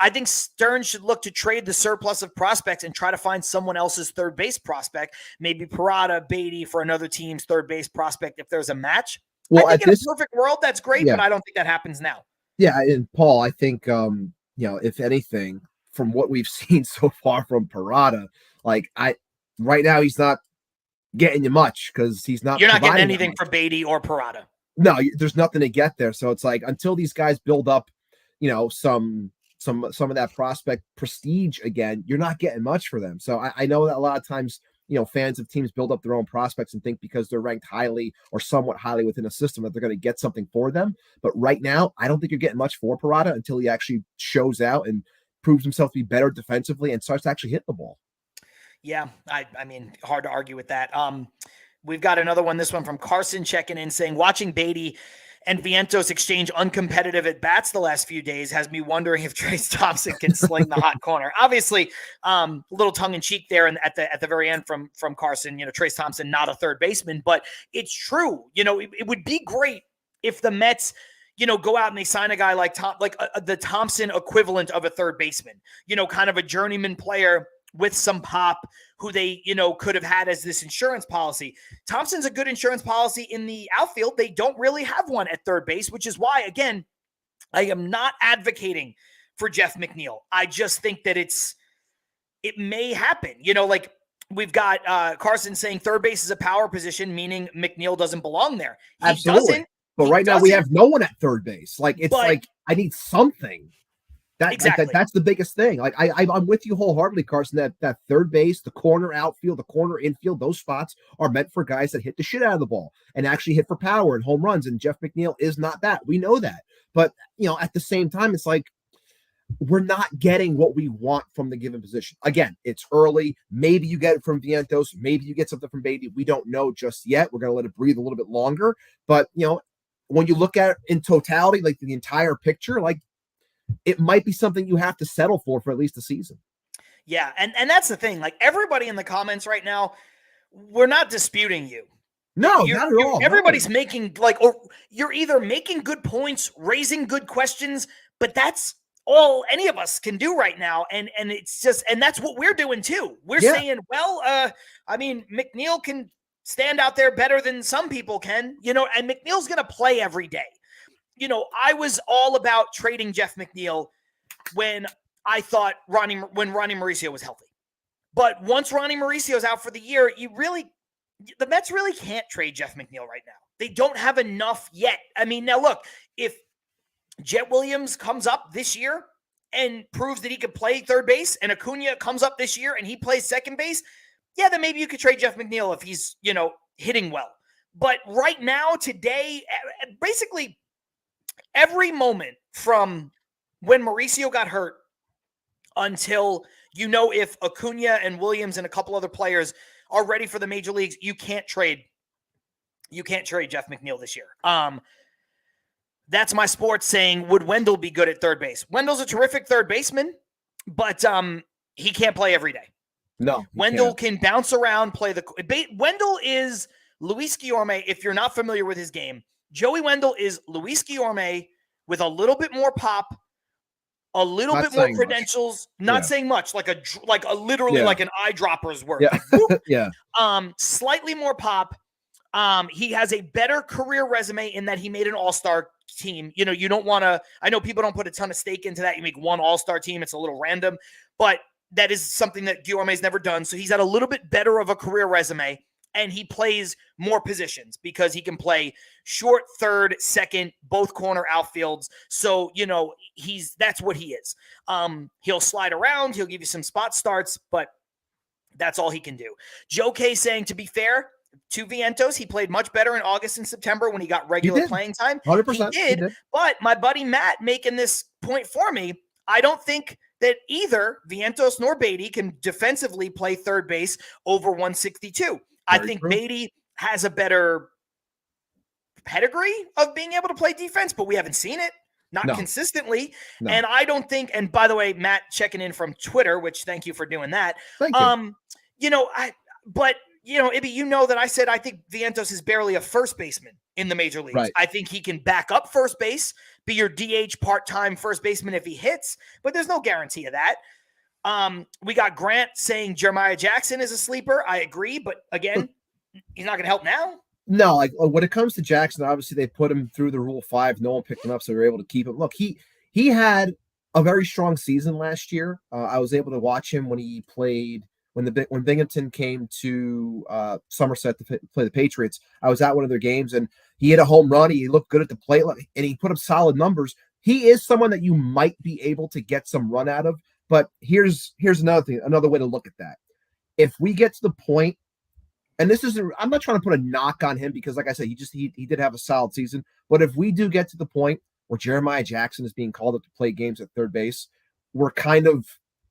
I think Stearns should look to trade the surplus of prospects and try to find someone else's third base prospect, maybe Parada, Beatty for another team's third base prospect if there's a match. Well, I think in a perfect world, that's great, but I don't think that happens now. Yeah, and Paul, I think, if anything, from what we've seen so far from Parada, right now he's not getting you much because he's not. You're not getting anything for Beatty or Parada. No, there's nothing to get there. So it's like until these guys build up, some of that prospect prestige again, you're not getting much for them. So I know that a lot of times, fans of teams build up their own prospects and think because they're ranked highly or somewhat highly within a system that they're going to get something for them. But right now, I don't think you're getting much for Parada until he actually shows out and proves himself to be better defensively and starts to actually hit the ball. Yeah, I mean, hard to argue with that. We've got another one, this one from Carson checking in saying, watching Beatty and Vientos exchange uncompetitive at bats the last few days has me wondering if Trayce Thompson can sling the hot corner. Obviously, a little tongue in cheek there and at the very end from Carson, Trayce Thompson, not a third baseman, but it's true. It would be great if the Mets, go out and they sign a guy like the Thompson equivalent of a third baseman, kind of a journeyman player with some pop who they, could have had as this insurance policy. Thompson's a good insurance policy in the outfield. They don't really have one at third base, which is why, again, I am not advocating for Jeff McNeil. I just think that it may happen. We've got Carson saying third base is a power position, meaning McNeil doesn't belong there. He Absolutely. doesn't. But right now we have no one at third base. I need something. Exactly. That's the biggest thing. I'm with you wholeheartedly, Carson, that third base, the corner outfield, the corner infield, those spots are meant for guys that hit the shit out of the ball and actually hit for power and home runs. And Jeff McNeil is not that. We know that. But, at the same time, it's like we're not getting what we want from the given position. Again, it's early. Maybe you get it from Vientos. Maybe you get something from Beatty. We don't know just yet. We're going to let it breathe a little bit longer. But, when you look at it in totality, like the entire picture, it might be something you have to settle for at least a season. Yeah, and that's the thing. Everybody in the comments right now, we're not disputing you. No, not at all. Everybody's making or you're either making good points, raising good questions, but that's all any of us can do right now. And it's just, and that's what we're doing too. We're saying, well, McNeil can stand out there better than some people can, and McNeil's going to play every day. I was all about trading Jeff McNeil when I thought Ronnie Mauricio was healthy. But once Ronnie Mauricio's out for the year, the Mets really can't trade Jeff McNeil right now. They don't have enough yet. I mean, now look, if Jet Williams comes up this year and proves that he could play third base, and Acuna comes up this year and he plays second base, yeah, then maybe you could trade Jeff McNeil if he's, hitting well. But right now, today, basically, every moment from when Mauricio got hurt until if Acuna and Williams and a couple other players are ready for the major leagues, you can't trade Jeff McNeil this year. That's my sports saying, would Wendell be good at third base? Wendell's a terrific third baseman, but he can't play every day. No, Wendell can bounce around, Wendell is Luis Guillorme. If you're not familiar with his game, Joey Wendell is Luis Guillorme with a little bit more pop, a little bit more credentials, not saying much, like literally like an eyedropper's worth. Yeah. Slightly more pop. He has a better career resume in that he made an all-star team. You don't want to, I know people don't put a ton of stake into that. You make one all-star team. It's a little random, but that is something that Guillorme's never done. So he's had a little bit better of a career resume. and he plays more positions because he can play short, third, second, both corner outfields. So, that's what he is. He'll slide around. He'll give you some spot starts, but that's all he can do. Joe K saying, to be fair to Vientos, he played much better in August and September when he got regular playing time. 100%. He did. But my buddy Matt making this point for me, I don't think that either Vientos nor Beatty can defensively play third base over 162. I think Beatty has a better pedigree of being able to play defense, but we haven't seen it. Not consistently. No. And I don't think, and by the way, Matt checking in from Twitter, which thank you for doing that. Thank you. Ibby, that I said I think Vientos is barely a first baseman in the major leagues. Right. I think he can back up first base, be your DH part-time first baseman if he hits, but there's no guarantee of that. We got Grant saying Jeremiah Jackson is a sleeper. I agree, but again, he's not going to help now. No, like when it comes to Jackson, obviously they put him through the Rule 5. No one picked him up, so they were able to keep him. Look, he had a very strong season last year. I was able to watch him when he played when Binghamton came to Somerset to play the Patriots. I was at one of their games, and he hit a home run. He looked good at the plate, and he put up solid numbers. He is someone that you might be able to get some run out of. But here's another thing, another way to look at that. If we get to the point. And I'm not trying to put a knock on him because, like I said, he did have a solid season. But if we do get to the point where Jeremiah Jackson is being called up to play games at third base, we're kind of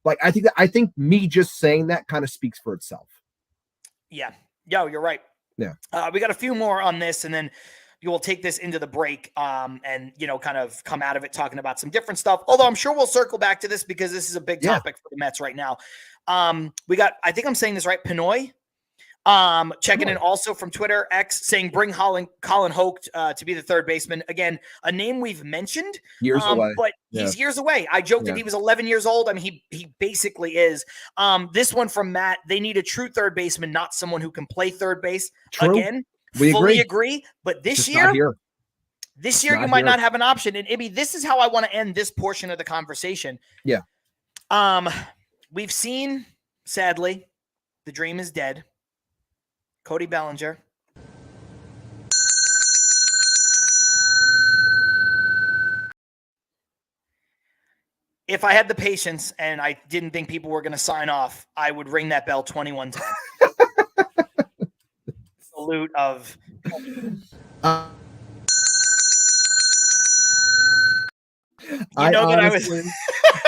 like, I think me just saying that kind of speaks for itself. Yeah. Yo, you're right. Yeah. We got a few more on this, and then you will take this into the break and, kind of come out of it talking about some different stuff. Although I'm sure we'll circle back to this because this is a big topic for the Mets right now. We got, I think I'm saying this right, Pinoy. Checking in also from Twitter, X saying bring Colin Hoke to be the third baseman. Again, a name we've mentioned years away, but he's years away. I joked that he was 11 years old. I mean, he basically is. This one from Matt, they need a true third baseman, not someone who can play third base. True. Again, we fully agree. But this year you might not have an option. And Ibby, this is how I want to end this portion of the conversation. Yeah. We've seen, sadly, the dream is dead. Cody Bellinger. If I had the patience and I didn't think people were going to sign off, I would ring that bell 21 times. Salute of...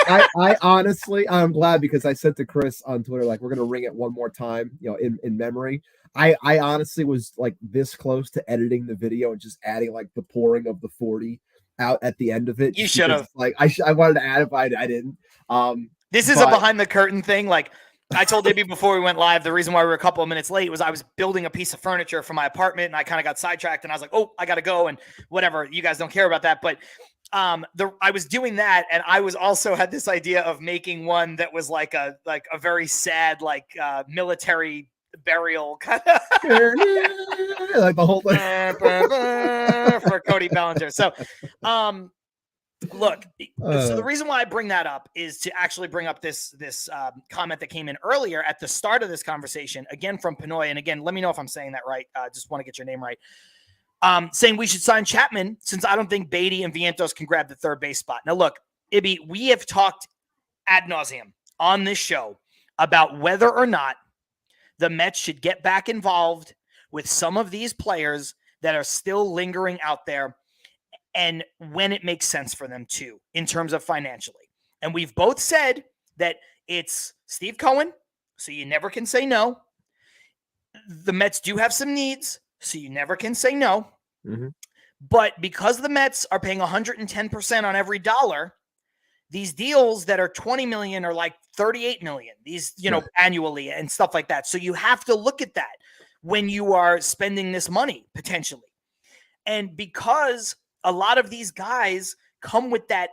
I honestly, I'm glad because I said to Chris on Twitter, like, we're going to ring it one more time, in memory. I honestly was like this close to editing the video and just adding like the pouring of the 40 out at the end of it. You should have. Like, I wanted to add it, but I didn't. This is a behind the curtain thing. Like, I told Ibby before we went live, the reason why we were a couple of minutes late was I was building a piece of furniture for my apartment and I kind of got sidetracked and I was like, oh, I got to go and whatever. You guys don't care about that. But I was doing that, and I was also had this idea of making one that was like a very sad, military burial kind of like the whole thing for Cody Bellinger. So, look, so the reason why I bring that up is to actually bring up this comment that came in earlier at the start of this conversation, again from Pinoy, and again, let me know if I'm saying that right. Just want to get your name right. Saying we should sign Chapman since I don't think Beatty and Vientos can grab the third base spot. Now, look, Ibby, we have talked ad nauseum on this show about whether or not the Mets should get back involved with some of these players that are still lingering out there and when it makes sense for them to, in terms of financially. And we've both said that it's Steve Cohen, so you never can say no. The Mets do have some needs, so you never can say no. Mm-hmm. But because the Mets are paying 110% on every dollar, these deals that are 20 million are like 38 million, these, annually and stuff like that. So you have to look at that when you are spending this money potentially. And because a lot of these guys come with that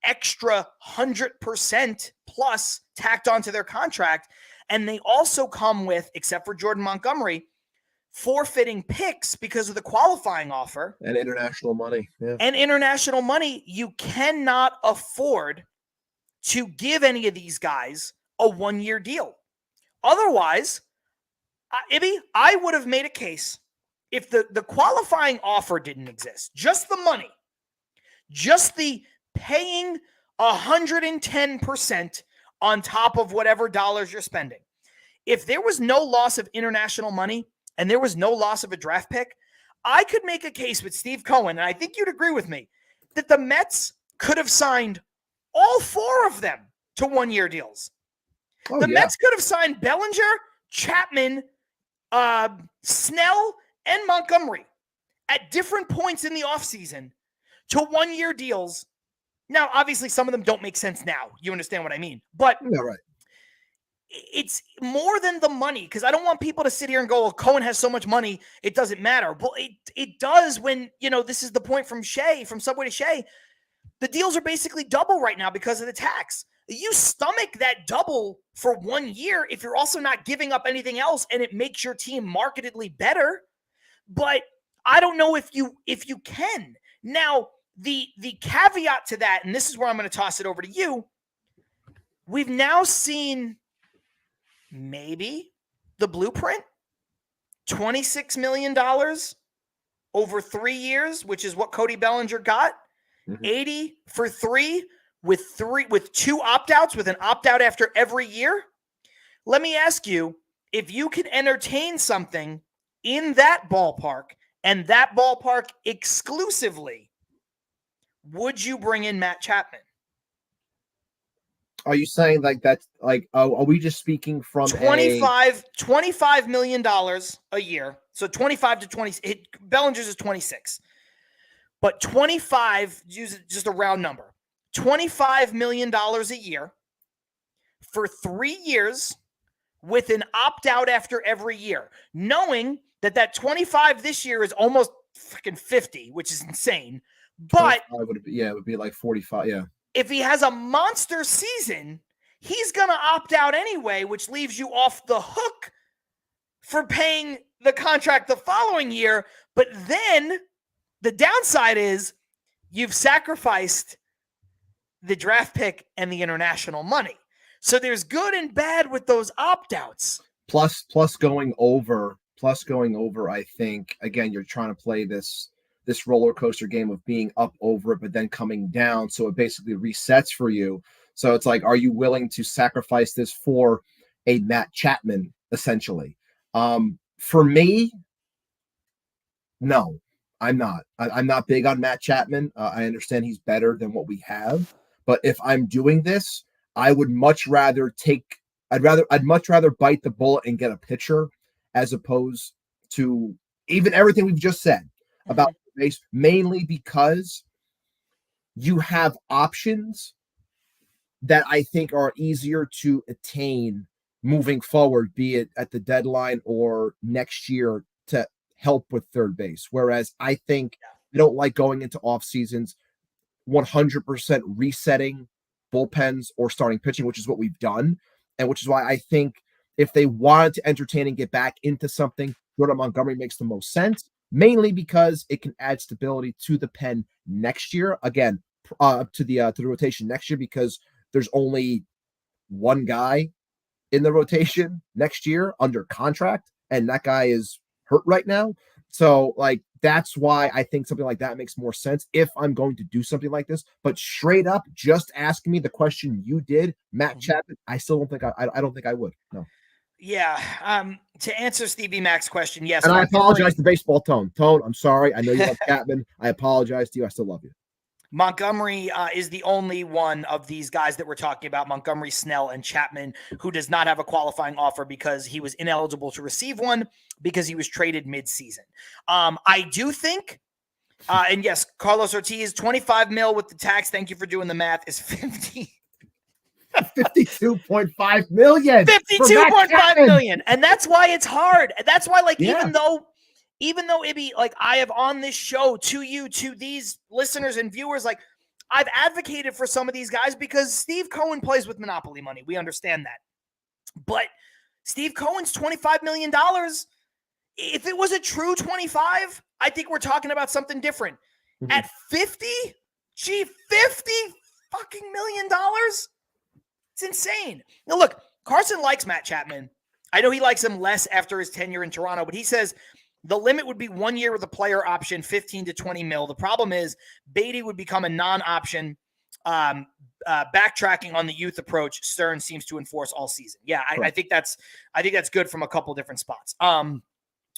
extra 100% plus tacked onto their contract, and they also come with, except for Jordan Montgomery, forfeiting picks because of the qualifying offer and international money. Yeah. And international money, you cannot afford to give any of these guys a one-year deal. Otherwise, Ibby, I would have made a case if the qualifying offer didn't exist, just the money, just the paying 110% on top of whatever dollars you're spending. If there was no loss of international money and there was no loss of a draft pick, I could make a case with Steve Cohen, and I think you'd agree with me, that the Mets could have signed all 4 of them to one-year deals. The Mets could have signed Bellinger, Chapman, Snell, and Montgomery at different points in the offseason to one-year deals. Now, obviously, some of them don't make sense now. You understand what I mean? But right. It's more than the money, because I don't want people to sit here and go, well, Cohen has so much money, it doesn't matter. Well, it does when, this is the point from Subway to Shea. The deals are basically double right now because of the tax. You stomach that double for 1 year if you're also not giving up anything else, and it makes your team markedly better. But I don't know if you can. Now, the caveat to that, and this is where I'm going to toss it over to you, we've now seen maybe the blueprint, $26 million over 3 years, which is what Cody Bellinger got. 80 for 3 with 2 opt-outs, with an opt-out after every year. Let me ask you, if you can entertain something in that ballpark, and that ballpark exclusively, would you bring in Matt Chapman? Are you saying like that's like, are we just speaking from $25 million a year? So 25 to 20, Bellinger's is 26, but 25, use just a round number, $25 million a year for 3 years with an opt-out after every year, knowing that 25 this year is almost freaking 50, which is insane. But it would be like 45. Yeah. If he has a monster season, he's going to opt out anyway, which leaves you off the hook for paying the contract the following year. But then the downside is you've sacrificed the draft pick and the international money. So there's good and bad with those opt-outs. Plus going over, I think, again, you're trying to play this roller coaster game of being up over it, but then coming down. So it basically resets for you. So it's like, are you willing to sacrifice this for a Matt Chapman, essentially? For me, no, I'm not. I'm not big on Matt Chapman. I understand he's better than what we have, but if I'm doing this, I would much rather I'd much rather bite the bullet and get a pitcher as opposed to even everything we've just said about base, mainly because you have options that I think are easier to attain moving forward, be it at the deadline or next year, to help with third base. Whereas I think I don't like going into off seasons 100% resetting bullpens or starting pitching, which is what we've done. And which is why I think if they wanted to entertain and get back into something, Jordan Montgomery makes the most sense, mainly because it can add stability to the pen next year. Again, to the rotation next year, because there's only one guy in the rotation next year under contract, and that guy is hurt right now. So like, that's why I think something like that makes more sense if I'm going to do something like this. But straight up, just asking me the question you did, Matt Chapman, I still don't think I don't think I would. No. Yeah. To answer Stevie Mac's question, yes. And I apologize to baseball Tone. Tone, I'm sorry. I know you love Chapman. I apologize to you. I still love you. Montgomery is the only one of these guys that we're talking about, Montgomery, Snell, and Chapman, who does not have a qualifying offer because he was ineligible to receive one because he was traded mid-season. I do think, and yes, Carlos Ortiz, 25 mil with the tax, thank you for doing the math, is 52.5 million. 52.5 million. And that's why it's hard. That's why, like, even though Ibby, like, I have on this show to you, to these listeners and viewers, like, I've advocated for some of these guys because Steve Cohen plays with monopoly money. We understand that. But Steve Cohen's $25 million. If it was a true 25, I think we're talking about something different. Mm-hmm. At 50, $50 fucking million. It's insane. Now, look, Carson likes Matt Chapman. I know he likes him less after his tenure in Toronto, but he says the limit would be 1 year with a player option, 15 to 20 mil. The problem is Beatty would become a non-option, backtracking on the youth approach Stern seems to enforce all season. Yeah, I think that's good from a couple different spots.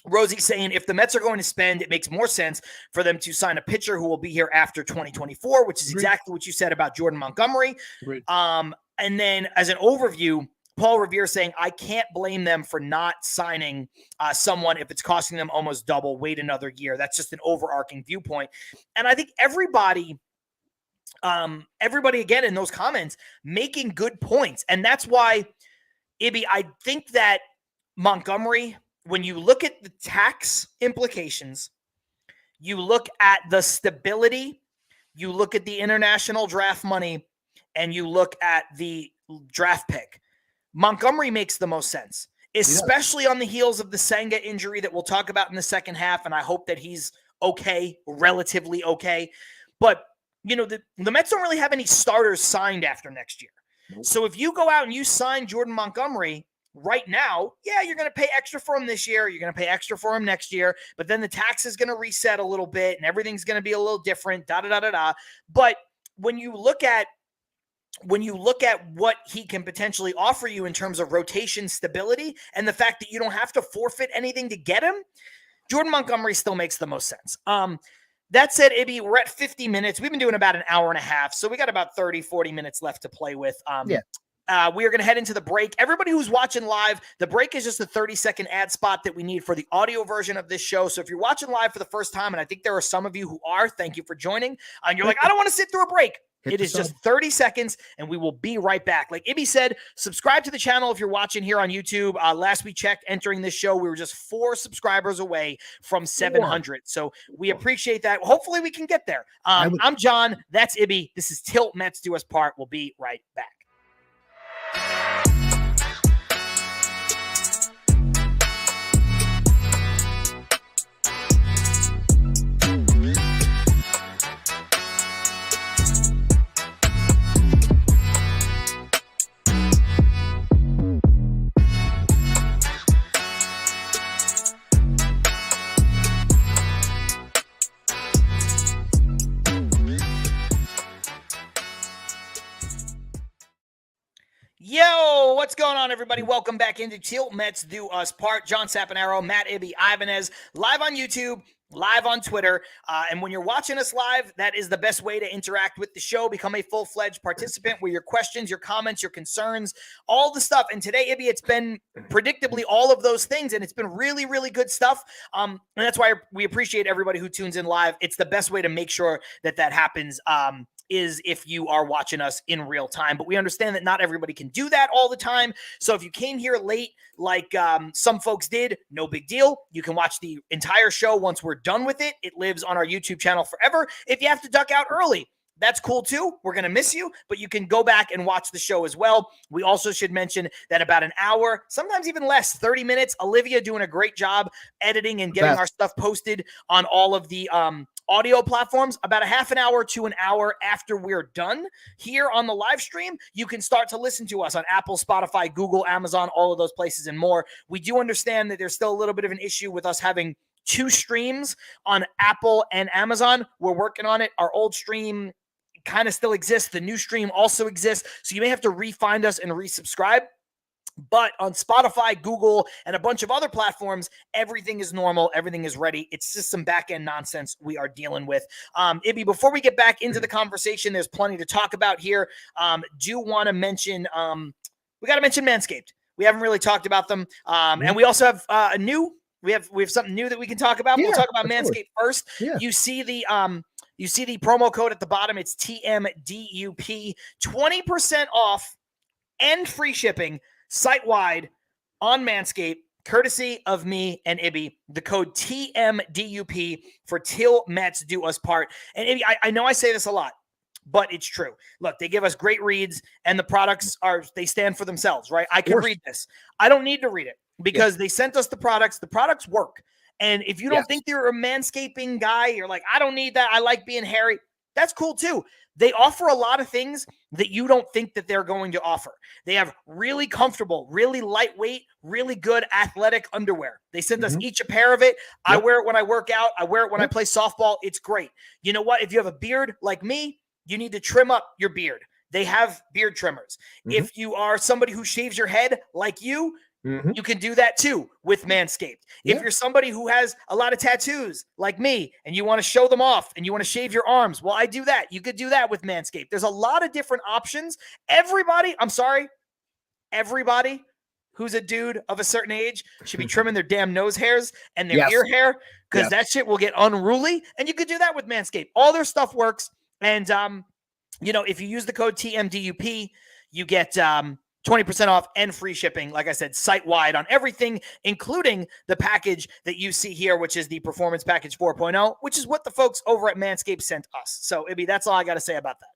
Rosie's saying if the Mets are going to spend, it makes more sense for them to sign a pitcher who will be here after 2024, which is exactly what you said about Jordan Montgomery. And then as an overview, Paul Revere saying, I can't blame them for not signing someone if it's costing them almost double. Wait another year. That's just an overarching viewpoint. And I think everybody again in those comments making good points. And that's why, Ibby, I think that Montgomery, when you look at the tax implications, you look at the stability, you look at the international draft money, and you look at the draft pick, Montgomery makes the most sense, especially on the heels of the Senga injury that we'll talk about in the second half. And I hope that he's okay, relatively okay. But, you know, the Mets don't really have any starters signed after next year. Nope. So if you go out and you sign Jordan Montgomery right now, yeah, you're going to pay extra for him this year. You're going to pay extra for him next year. But then the tax is going to reset a little bit and everything's going to be a little different, But when you look at what he can potentially offer you in terms of rotation stability and the fact that you don't have to forfeit anything to get him, Jordan Montgomery still makes the most sense. That said, Ibby, we're at 50 minutes. We've been doing about an hour and a half, so we got about 30, 40 minutes left to play with. We are going to head into the break. Everybody who's watching live, the break is just a 30-second ad spot that we need for the audio version of this show. So if you're watching live for the first time, and I think there are some of you who are, thank you for joining, and you're like, I don't want to sit through a break. It is just 30 seconds, and we will be right back. Like Ibby said, subscribe to the channel if you're watching here on YouTube. Last we checked, entering this show, we were just 4 subscribers away from 700. So we appreciate that. Hopefully we can get there. I'm John. That's Ibby. This is Tilt Mets Do Us Part. We'll be right back. Yo, what's going on, everybody? Welcome back into Tilt Mets Do Us Part. John Sapanaro, Matt Ibby, Ibanez, live on YouTube, live on Twitter. And when you're watching us live, that is the best way to interact with the show. Become a full-fledged participant with your questions, your comments, your concerns, all the stuff. And today, Ibby, it's been predictably all of those things, and it's been really, really good stuff. And that's why we appreciate everybody who tunes in live. It's the best way to make sure that happens. Is if you are watching us in real time. But we understand that not everybody can do that all the time. So if you came here late, like some folks did, no big deal. You can watch the entire show once we're done with it. It lives on our YouTube channel forever. If you have to duck out early, that's cool too. We're going to miss you, but you can go back and watch the show as well. We also should mention that about an hour, sometimes even less, 30 minutes, Olivia doing a great job editing and getting our stuff posted on all of the audio platforms. About a half an hour to an hour after we're done here on the live stream, you can start to listen to us on Apple, Spotify, Google, Amazon, all of those places and more. We do understand that there's still a little bit of an issue with us having 2 streams on Apple and Amazon. We're working on it. Our old stream kind of still exists. The new stream also exists. So you may have to re-find us and resubscribe. But on Spotify, Google, and a bunch of other platforms, everything is normal. Everything is ready. It's just some back-end nonsense we are dealing with. Ibby, before we get back into the conversation, there's plenty to talk about here. Do want to mention, we got to mention MANSCAPED. We haven't really talked about them. And we also have we have something new that we can talk about. We'll talk about MANSCAPED first. Yeah. You see the promo code at the bottom. It's TMDUP, 20% off and free shipping site-wide on MANSCAPED, courtesy of me and Ibby. The code TMDUP for Till Mets Do Us Part. And Ibby, I know I say this a lot, but it's true. Look, they give us great reads, and the products they stand for themselves, right? I can read this. I don't need to read it because they sent us the products. The products work. And if you don't think you're a manscaping guy, you're like, I don't need that. I like being hairy. That's cool too. They offer a lot of things that you don't think that they're going to offer. They have really comfortable, really lightweight, really good athletic underwear. They send us each a pair of it. I wear it when I work out. I wear it when I play softball. It's great. You know what? If you have a beard like me, you need to trim up your beard. They have beard trimmers. If you are somebody who shaves your head like you can do that too with Manscaped. If you're somebody who has a lot of tattoos like me and you want to show them off and you want to shave your arms, well, I do that. You could do that with Manscaped. There's a lot of different options. Everybody who's a dude of a certain age should be trimming their damn nose hairs and their ear hair, because that shit will get unruly. And you could do that with Manscaped. All their stuff works. And, if you use the code TMDUP, you get 20% off and free shipping, like I said, site-wide on everything, including the package that you see here, which is the Performance Package 4.0, which is what the folks over at Manscaped sent us. So, Ibby, that's all I got to say about that.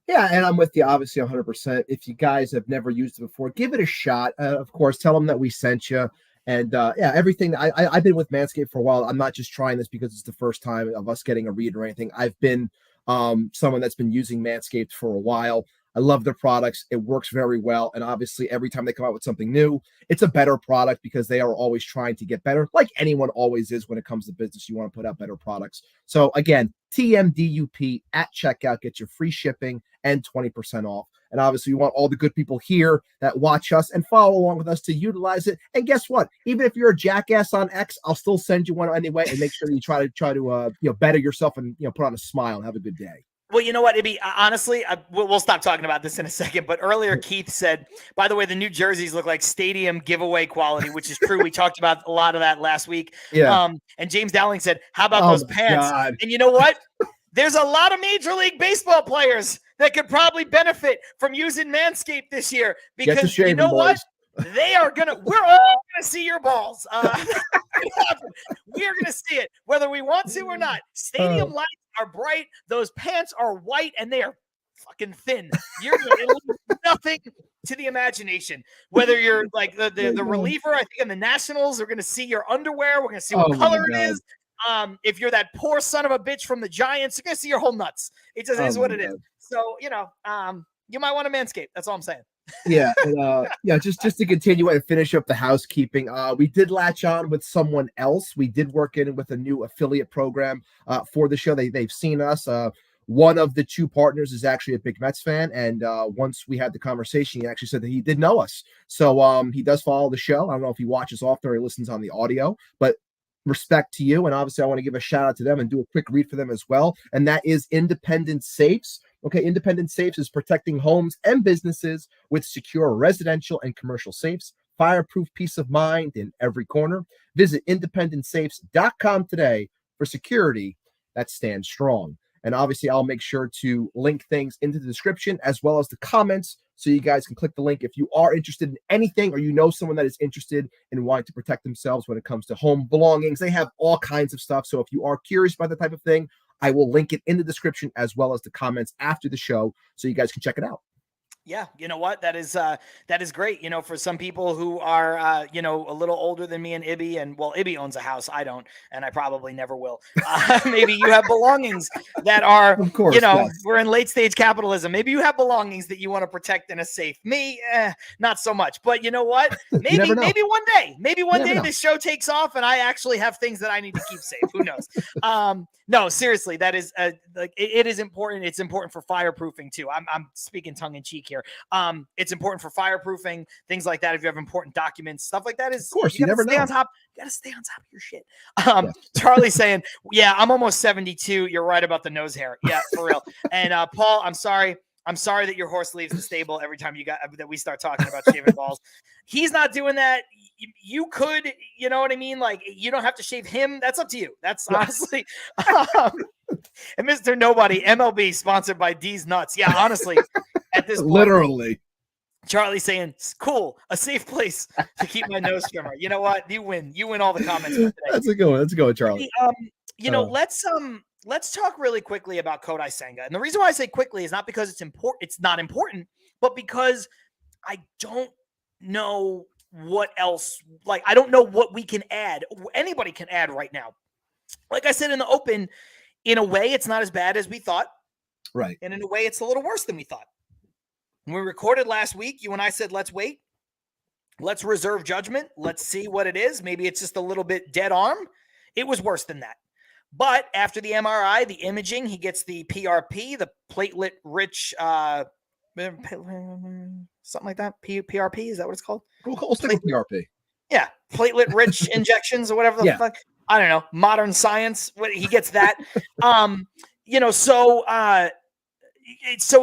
Yeah, and I'm with you, obviously, 100%. If you guys have never used it before, give it a shot. Of course, tell them that we sent you. And, everything. I've been with Manscaped for a while. I'm not just trying this because it's the first time of us getting a read or anything. I've been someone that's been using Manscaped for a while. I love their products. It works very well. And obviously, every time they come out with something new, it's a better product because they are always trying to get better, like anyone always is when it comes to business. You want to put out better products. So again, TMDUP at checkout, get your free shipping and 20% off. And obviously, you want all the good people here that watch us and follow along with us to utilize it. And guess what? Even if you're a jackass on X, I'll still send you one anyway and make sure that you try to better yourself and put on a smile and have a good day. Well, you know what, Ibby, honestly, we'll stop talking about this in a second, but earlier Keith said, by the way, the new jerseys look like stadium giveaway quality, which is true. We talked about a lot of that last week. Yeah. And James Dowling said, how about those pants? God. And you know what? There's a lot of Major League Baseball players that could probably benefit from using Manscaped this year because shaving, you know boys. What? We're all going to see your balls. We're going to see it, whether we want to or not. Stadium lights are bright. Those pants are white, and they are fucking thin. You're going to leave nothing to the imagination. Whether you're like the reliever, I think in the Nationals, we're going to see your underwear. We're going to see what color it is. If you're that poor son of a bitch from the Giants, you're going to see your whole nuts. It just is what it is. So, you might want to Manscaped. That's all I'm saying. Yeah, and, just to continue and finish up the housekeeping, we did latch on with someone else. We did work in with a new affiliate program for the show. They've seen us. One of the two partners is actually a big Mets fan, and once we had the conversation, he actually said that he did know us. So he does follow the show. I don't know if he watches often or he listens on the audio, but respect to you. And obviously, I want to give a shout out to them and do a quick read for them as well. And that is Independent Safes. Okay, Independent Safes is protecting homes and businesses with secure residential and commercial safes, fireproof peace of mind in every corner. Visit independentsafes.com today for security that stands strong. And obviously, I'll make sure to link things into the description as well as the comments so you guys can click the link if you are interested in anything or you know someone that is interested in wanting to protect themselves when it comes to home belongings. They have all kinds of stuff. So if you are curious about the type of thing, I will link it in the description as well as the comments after the show so you guys can check it out. Yeah, you know what? That is great. For some people who are, a little older than me and Ibby, and well, Ibby owns a house. I don't, and I probably never will. Maybe you have belongings that are, of course, yes. We're in late stage capitalism. Maybe you have belongings that you want to protect in a safe. Me, not so much. But you know what? Maybe one day this show takes off and I actually have things that I need to keep safe. Who knows? No, seriously, that is it is important. It's important for fireproofing too. I'm speaking tongue in cheek here. It's important for fireproofing, things like that. If you have important documents, stuff like that, is of course you never know. You gotta stay on top of your shit. Charlie saying, yeah, I'm almost 72. You're right about the nose hair. Yeah, for real. And Paul, I'm sorry that your horse leaves the stable every time that we start talking about shaving balls. He's not doing that. You could, you know what I mean? Like, you don't have to shave him. That's up to you. That's honestly. And Mr. Nobody, MLB, sponsored by D's Nuts. Yeah, honestly, at this point, literally. Charlie saying, cool, a safe place to keep my nose trimmer. You know what? You win. You win all the comments for today. That's a good one. That's a good one, Charlie. Let's talk really quickly about Kodai Senga. And the reason why I say quickly is not because it's not important, but because I don't know what else, I don't know what we can add. Anybody can add right now. Like I said in the open, In a way, it's not as bad as we thought. Right. And in a way, it's a little worse than we thought. When we recorded last week, you and I said, let's wait. Let's reserve judgment. Let's see what it is. Maybe it's just a little bit dead arm. It was worse than that. But after the MRI, the imaging, he gets the PRP, the platelet-rich, something like that. PRP, is that what it's called? We'll stick with PRP. Yeah, platelet-rich injections or whatever the fuck. I don't know. Modern science. He gets that. So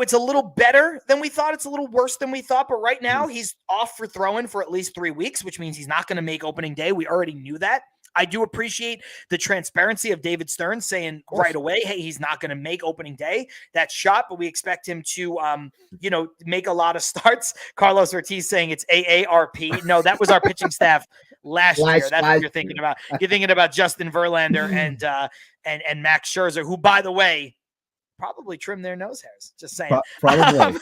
it's a little better than we thought. It's a little worse than we thought. But right now, he's off for throwing for at least 3 weeks, which means he's not going to make opening day. We already knew that. I do appreciate the transparency of David Stern saying right away, hey, he's not going to make opening day. That's shot, but we expect him to, make a lot of starts. Carlos Ortiz saying it's AARP. No, that was our pitching staff last year. That's what you're thinking about. You're thinking about Justin Verlander and Max Scherzer, who, by the way, probably trim their nose hairs. Just saying. Probably.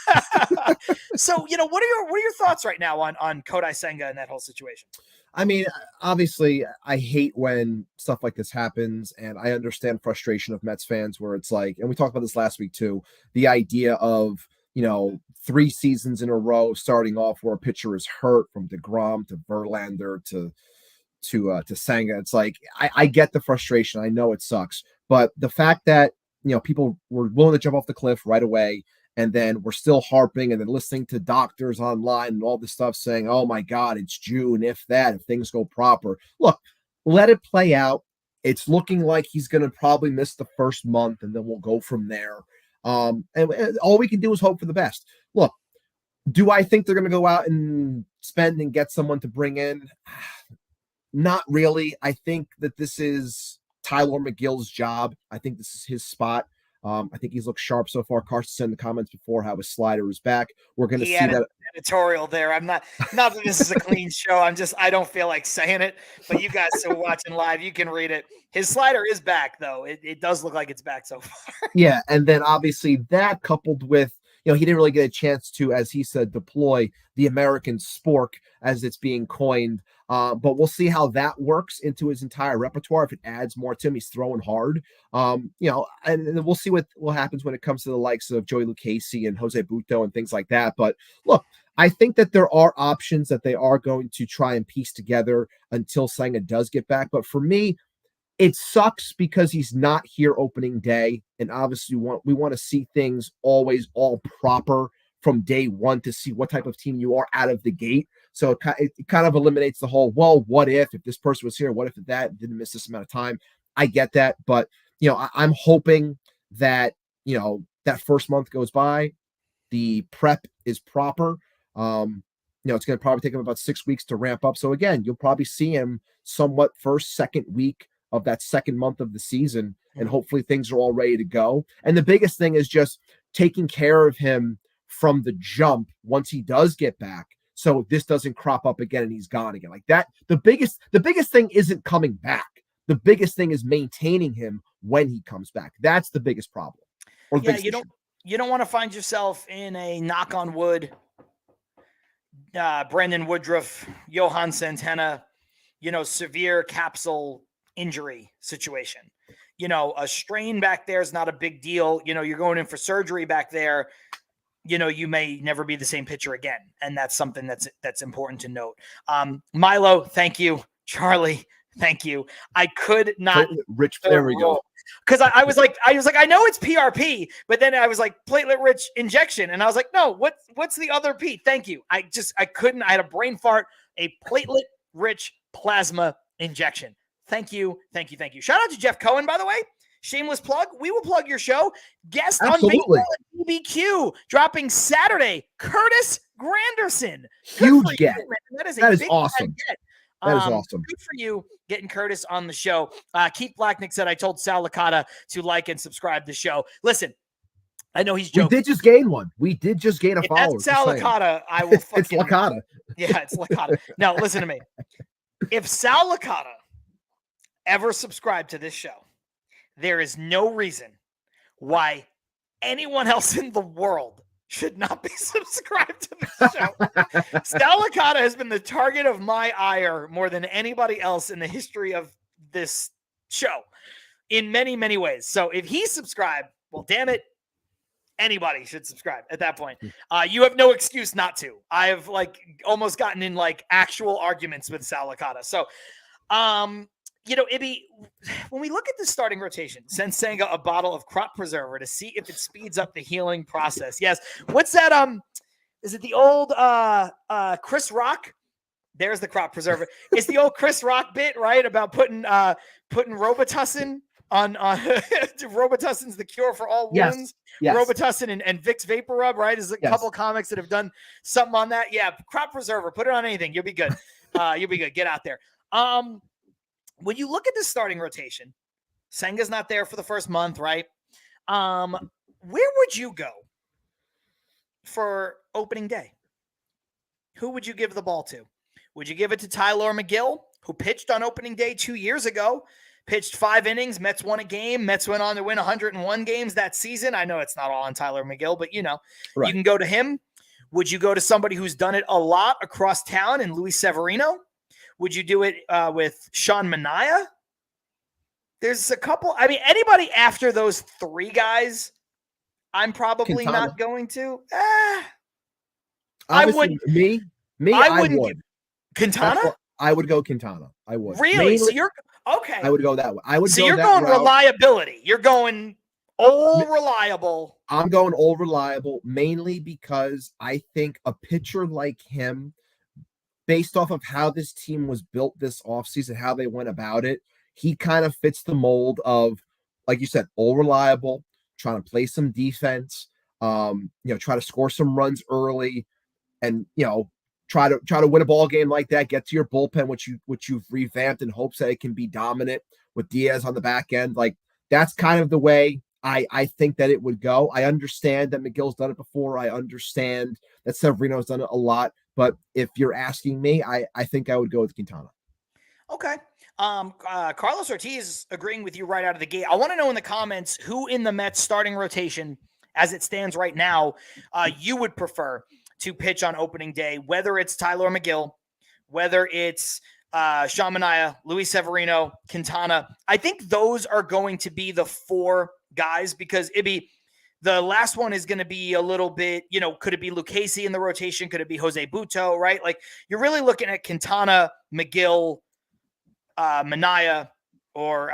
So, what are your thoughts right now on Kodai Senga and that whole situation? I mean, obviously, I hate when stuff like this happens, and I understand frustration of Mets fans where it's like, and we talked about this last week too, the idea of, 3 seasons in a row starting off where a pitcher is hurt, from DeGrom to Verlander to Senga. It's like, I get the frustration. I know it sucks, but the fact that, people were willing to jump off the cliff right away, and then we're still harping and then listening to doctors online and all this stuff saying, oh my God, it's June, if things go proper. Look, let it play out. It's looking like he's going to probably miss the first month, and then we'll go from there. And all we can do is hope for the best. Look, do I think they're going to go out and spend and get someone to bring in? Not really. I think that this is Tyler McGill's job. I think this is his spot. I think he's looked sharp so far. Carson said in the comments before how his slider is back. We're going to see that editorial there. I'm not that this is a clean show. I don't feel like saying it, but you guys are watching live. You can read it. His slider is back, though. It does look like it's back so far. Yeah. And then obviously that coupled with, he didn't really get a chance to, as he said, deploy the American spork, as it's being coined. But we'll see how that works into his entire repertoire. If it adds more to him, he's throwing hard. And we'll see what happens when it comes to the likes of Joey Lucchesi and Jose Butto and things like that. But look, I think that there are options that they are going to try and piece together until Senga does get back. But for me, it sucks because he's not here opening day. And obviously we want to see things always all proper from day one to see what type of team you are out of the gate. So it kind of eliminates the whole, well, what if this person was here? What if that didn't miss this amount of time? I get that. But, I'm hoping that, that first month goes by, the prep is proper. It's going to probably take him about 6 weeks to ramp up. So again, you'll probably see him somewhat first, second week of that second month of the season. And hopefully things are all ready to go. And the biggest thing is just taking care of him from the jump once he does get back, so this doesn't crop up again and he's gone again like that. The biggest thing isn't coming back. The biggest thing is maintaining him when he comes back. That's the biggest problem. You don't want to find yourself in a, knock on wood, Brandon Woodruff, Johan Santana, severe capsule injury situation. A strain back there is not a big deal. You're going in for surgery back there. You may never be the same pitcher again. And that's something that's important to note. Milo, thank you. Charlie, thank you. I could not. Rich, there we go. Because I was like, I know it's PRP, but then I was like, platelet-rich injection. And I was like, no, what's the other P? Thank you. I couldn't. I had a brain fart, a platelet-rich plasma injection. Thank you. Shout out to Jeff Cohen, by the way. Shameless plug. We will plug your show. Guest Absolutely. on BBQ dropping Saturday. Curtis Granderson. Huge get. That is awesome. Get. That is awesome. Good for you getting Curtis on the show. Keith Blacknick said, I told Sal Licata to like and subscribe to the show. Listen, I know he's joking. We did just gain one. We did just gain a follower. That's Sal Licata. I will fucking... It's Licata. Yeah, it's Licata. Now, listen to me. If Sal Licata ever subscribed to this show, there is no reason why anyone else in the world should not be subscribed to this show. Sal Licata has been the target of my ire more than anybody else in the history of this show. in many, many ways. So if he subscribed, well, damn it, anybody should subscribe at that point. You have no excuse not to. I've like almost gotten in like actual arguments with Sal Licata. So, Ibby, when we look at the starting rotation, send Senga a bottle of crop preserver to see if it speeds up the healing process. Yes. What's that? Is it the old Chris Rock? There's the crop preserver. It's the old Chris Rock bit, right? About putting Robitussin on Robitussin's the cure for all wounds. Yes. Robitussin and Vicks Vapor Rub, right? There's a couple comics that have done something on that. Yeah, crop preserver. Put it on anything. You'll be good. You'll be good. Get out there. When you look at the starting rotation, Senga's not there for the first month, right? Where would you go for opening day? Who would you give the ball to? Would you give it to Tyler McGill, who pitched on opening day 2 years ago? Pitched 5 innings. Mets won a game. Mets went on to win 101 games that season. I know it's not all on Tyler McGill, but you can go to him. Would you go to somebody who's done it a lot across town in Luis Severino? Would you do it with Sean Manaea? There's a couple. I mean, anybody after those 3 guys, I'm probably not going to. I would. I would. Quintana? I would go Quintana. I would. Really? Mainly, so you're okay. I would go that way. So you're going reliability. You're going all reliable. I'm going all reliable mainly because I think a pitcher like him, based off of how this team was built this offseason, how they went about it, he kind of fits the mold of, like you said, all reliable, trying to play some defense, try to score some runs early, and try to win a ball game like that. Get to your bullpen, which you've revamped in hopes that it can be dominant with Diaz on the back end. Like that's kind of the way I think that it would go. I understand that McGill's done it before. I understand that Severino's done it a lot. But if you're asking me, I think I would go with Quintana. Okay. Carlos Ortiz agreeing with you right out of the gate. I want to know in the comments who in the Mets starting rotation, as it stands right now, you would prefer to pitch on opening day, whether it's Tyler McGill, whether it's Sean Manaea, Luis Severino, Quintana. I think those are going to be the 4 guys because the last one is going to be a little bit, could it be Lucchesi in the rotation? Could it be Jose Butto, right? Like you're really looking at Quintana, McGill, Manaea, or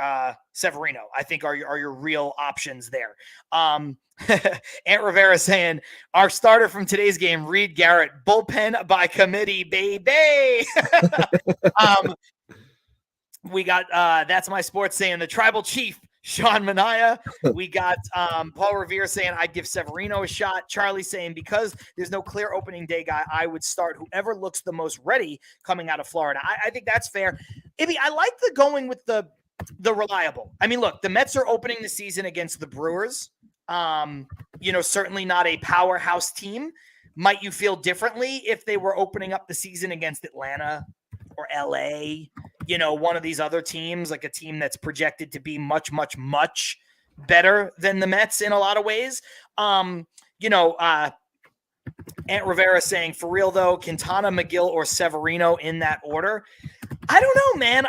Severino, I think are your real options there. Aunt Rivera saying, our starter from today's game, Reed Garrett, bullpen by committee, baby. We got That's My Sports saying the tribal chief, Sean Manaea. We got Paul Revere saying I'd give Severino a shot. Charlie saying because there's no clear opening day guy, I would start whoever looks the most ready coming out of Florida. I think that's fair. I like the going with the reliable. I mean, look, the Mets are opening the season against the Brewers. Certainly not a powerhouse team. Might you feel differently if they were opening up the season against Atlanta or LA? One of these other teams, like a team that's projected to be much, much, much better than the Mets in a lot of ways. Aunt Rivera saying, for real though, Quintana, McGill, or Severino in that order. I don't know, man.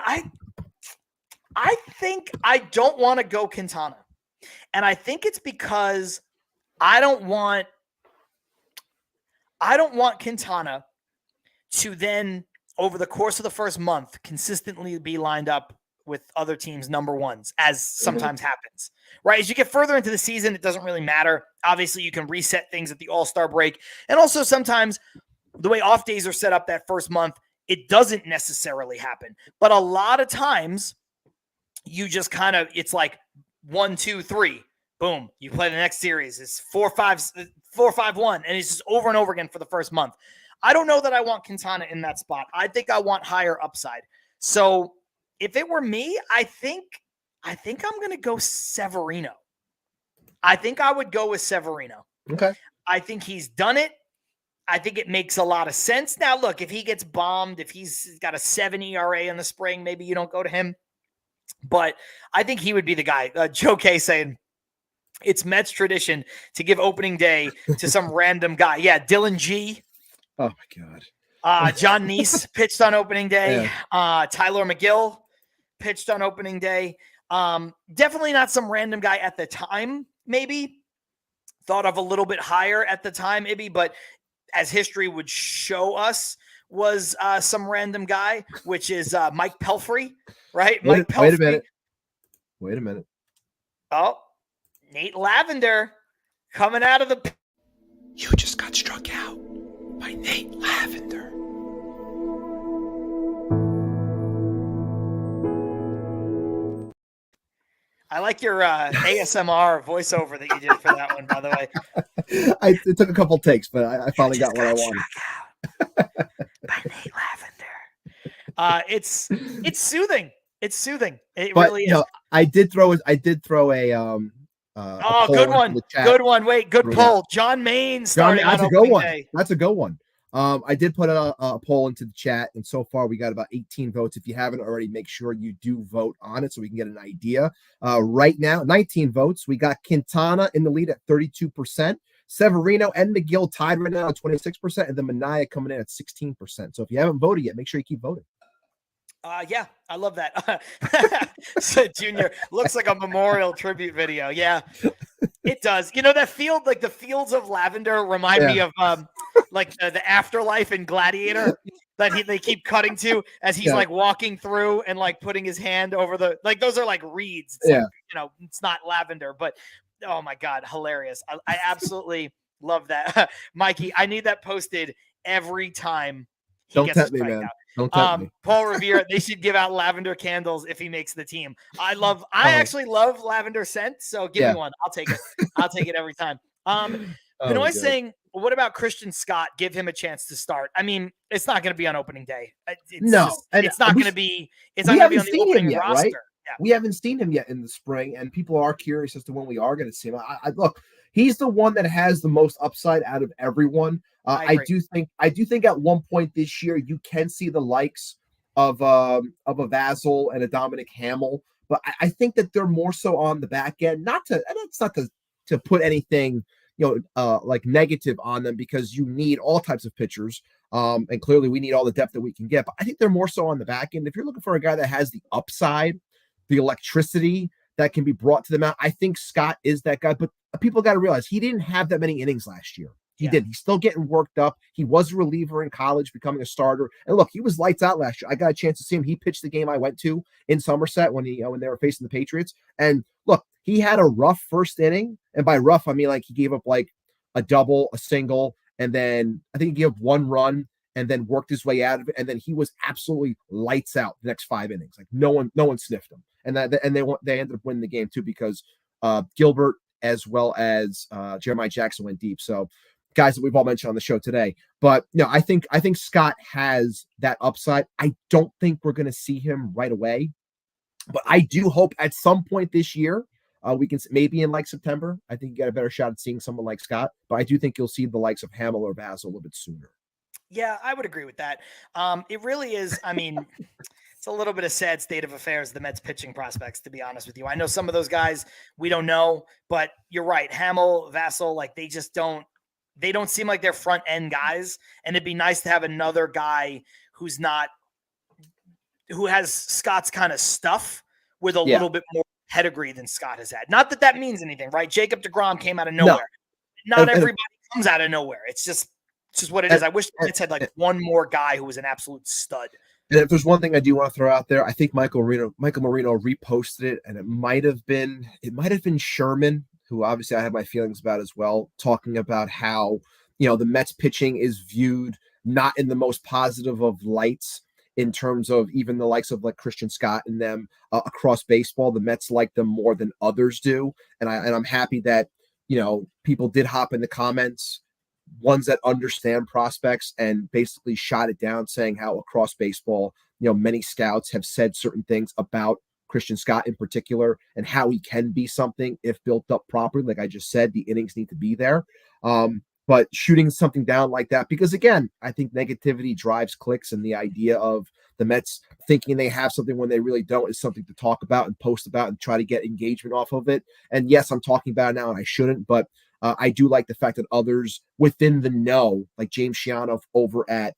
I think I don't want to go Quintana. And I think it's because I don't want Quintana to then, over the course of the first month, consistently be lined up with other teams' number ones, as sometimes happens, right? As you get further into the season, it doesn't really matter. Obviously, you can reset things at the All-Star break. And also sometimes the way off days are set up that first month, it doesn't necessarily happen. But a lot of times, you just kind of, it's like 1, 2, 3, boom, you play the next series. It's 4-5-1, and it's just over and over again for the first month. I don't know that I want Quintana in that spot. I think I want higher upside. So if it were me, I think I'm going to go Severino. I think I would go with Severino. Okay. I think he's done it. I think it makes a lot of sense. Now, look, if he gets bombed, if he's got a 7 ERA in the spring, maybe you don't go to him. But I think he would be the guy. Joe K saying, it's Mets tradition to give opening day to some random guy. Yeah, Dylan G. Oh, my God. John Neese pitched on opening day. Yeah. Tyler McGill pitched on opening day. Definitely not some random guy at the time, maybe thought of a little bit higher at the time, maybe, but as history would show us, was some random guy, which is Mike Pelfrey, right? Mike Pelfrey. Wait a minute. Oh, Nate Lavender coming out of the. You just got struck out by Nate Lavender. I like your ASMR voiceover that you did for that one, by the way. It took a couple takes, but I finally got what I wanted. By Nate Lavender. It's soothing. It's soothing. It But, really is. you know, I did throw a Oh, poll good into one. the chat. Good one. Wait, good Yeah. poll. John Maine starting That's on a good opening one. day. That's a good one. I did put a poll into the chat, and so far we got about 18 votes. If you haven't already, make sure you do vote on it so we can get an idea. Right now, 19 votes. We got Quintana in the lead at 32%. Severino and McGill tied right now at 26%, and then Minaya coming in at 16%. So if you haven't voted yet, make sure you keep voting. Yeah, I love that. So Junior looks like a memorial tribute video. Yeah, it does. You know, that field, like the fields of lavender remind me of like the afterlife in Gladiator that they keep cutting to as he's like walking through and like putting his hand over the, like, those are like reeds. It's like, you know, it's not lavender, but oh my God, hilarious. I absolutely love that. Mikey, I need that posted every time he gets a strikeout. Don't tempt me. Paul Revere, they should give out lavender candles if he makes the team. I actually love lavender scent, so give me one. I'll take it. I'll take it every time. Benoit's saying, well, what about Christian Scott? Give him a chance to start. I mean, it's not going to be on opening day. It's not going to be on the opening roster. Right? Yeah. We haven't seen him yet in the spring, and people are curious as to when we are going to see him. I look, he's the one that has the most upside out of everyone. I do think at one point this year you can see the likes of a Vassell and a Dominic Hamill, but I think that they're more so on the back end. It's not to put anything like negative on them, because you need all types of pitchers, and clearly we need all the depth that we can get. But I think they're more so on the back end. If you're looking for a guy that has the upside, the electricity that can be brought to the mound, I think Scott is that guy. But people got to realize he didn't have that many innings last year. He did. He's still getting worked up. He was a reliever in college, becoming a starter. And look, he was lights out last year. I got a chance to see him. He pitched the game I went to in Somerset when they were facing the Patriots. And look, he had a rough first inning. And by rough, I mean like he gave up like a double, a single, and then I think he gave up one run and then worked his way out of it. And then he was absolutely lights out the next 5 innings. Like no one sniffed him. And they ended up winning the game too, because Gilbert as well as Jeremiah Jackson went deep. So guys that we've all mentioned on the show today. But I think Scott has that upside. I don't think we're going to see him right away, but I do hope at some point this year we can, maybe in like September, I think you got a better shot at seeing someone like Scott. But I do think you'll see the likes of Hamill or Vassell a little bit sooner. Yeah, I would agree with that. It really is. I mean, it's a little bit of sad state of affairs, the Mets pitching prospects, to be honest with you. I know some of those guys we don't know, but you're right. Hamill, Vassell, like they don't seem like they're front end guys. And it'd be nice to have another guy who has Scott's kind of stuff with a little bit more pedigree than Scott has had. Not that means anything, right? Jacob deGrom came out of nowhere. Not everybody comes out of nowhere. It's just what it is. I wish the Mets had like one more guy who was an absolute stud. And if there's one thing I do want to throw out there, I think Michael Marino reposted it, and it might have been Sherman, who obviously I have my feelings about as well, talking about how, the Mets pitching is viewed not in the most positive of lights in terms of even the likes of like Christian Scott and them across baseball. The Mets like them more than others do. And I'm happy that, people did hop in the comments, ones that understand prospects, and basically shot it down, saying how across baseball, many scouts have said certain things about Christian Scott in particular, and how he can be something if built up properly. Like I just said, the innings need to be there. But shooting something down like that, because again, I think negativity drives clicks, and the idea of the Mets thinking they have something when they really don't is something to talk about and post about and try to get engagement off of it. And yes, I'm talking about it now and I shouldn't, but I do like the fact that others within the know, like James Shianoff over at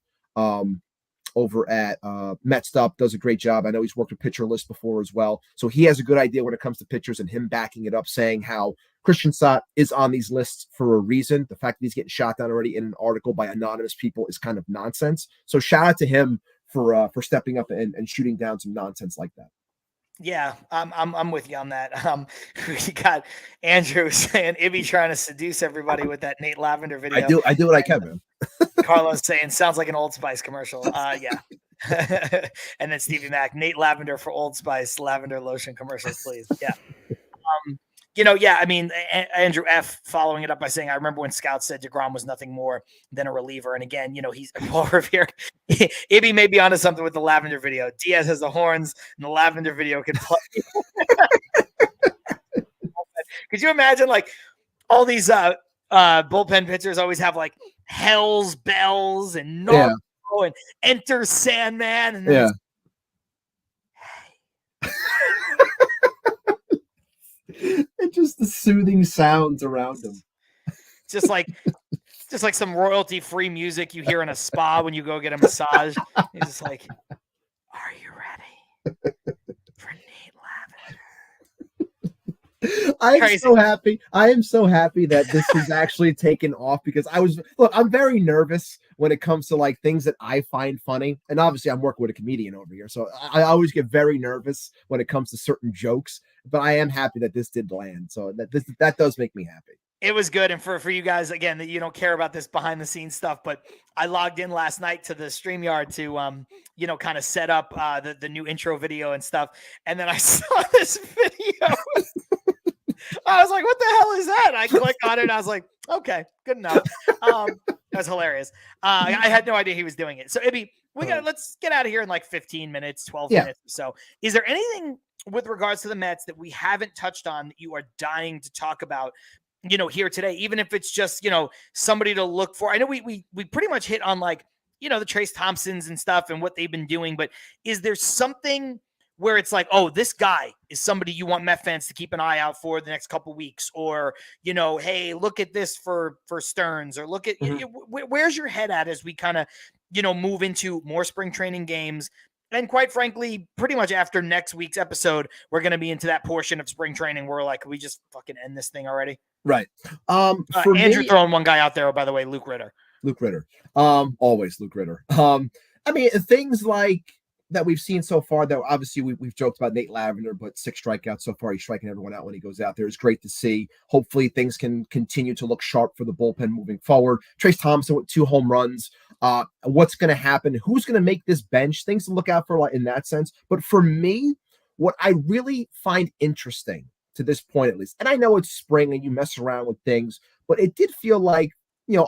over at Metsed Up, does a great job. I know he's worked with pitcher lists before as well. So he has a good idea when it comes to pitchers, and him backing it up, saying how Christian Stott is on these lists for a reason. The fact that he's getting shot down already in an article by anonymous people is kind of nonsense. So shout out to him for stepping up and shooting down some nonsense like that. Yeah, I'm with you on that. We got Andrew saying Ibby trying to seduce everybody with that Nate Lavender video. I do what I can, man. Carlos saying sounds like an Old Spice commercial. Yeah. And then Stevie Mac, Nate Lavender for Old Spice lavender lotion commercials, please. Yeah. Yeah, I mean, Andrew F. following it up by saying, I remember when Scouts said DeGrom was nothing more than a reliever. And again, he's Paul Revere. Ibby may be onto something with the Lavender video. Diaz has the horns, and the Lavender video can play. Could you imagine, like, all these bullpen pitchers always have, like, Hell's Bells and Norco and Enter Sandman. And then and just the soothing sounds around him. Just like some royalty-free music you hear in a spa when you go get a massage. It's just like, are you ready for Nate Lavender? I am so happy that this is actually taken off, because I'm very nervous when it comes to like things that I find funny. And obviously I'm working with a comedian over here, so I always get very nervous when it comes to certain jokes, but I am happy that this did land. So that does make me happy. It was good. And for you guys, again, that you don't care about this behind the scenes stuff, but I logged in last night to the StreamYard to, kind of set up the new intro video and stuff. And then I saw this video. I was like, what the hell is that? I clicked on it and I was like, okay, good enough. That was hilarious. I had no idea he was doing it. So Ibby, let's get out of here in like 15 minutes, 12 minutes or so. Is there anything with regards to the Mets that we haven't touched on that you are dying to talk about, here today, even if it's just, somebody to look for? I know we pretty much hit on like, the Trace Thompsons and stuff and what they've been doing, but is there something where it's like, oh, this guy is somebody you want Met fans to keep an eye out for the next couple weeks, or, hey, look at this for Stearns, or look at, where's your head at as we kind of, move into more spring training games? And quite frankly, pretty much after next week's episode, we're going to be into that portion of spring training where we're like, we just fucking end this thing already. Right. Andrew throwing one guy out there, by the way, Luke Ritter. Always Luke Ritter. I mean, things like that we've seen so far, though, obviously we've joked about Nate Lavender, but 6 strikeouts so far. He's striking everyone out when he goes out there. It's great to see. Hopefully things can continue to look sharp for the bullpen moving forward. Trace Thompson with 2 home runs. What's going to happen? Who's going to make this bench? Things to look out for in that sense. But for me, what I really find interesting to this point, at least, and I know it's spring and you mess around with things, but it did feel like,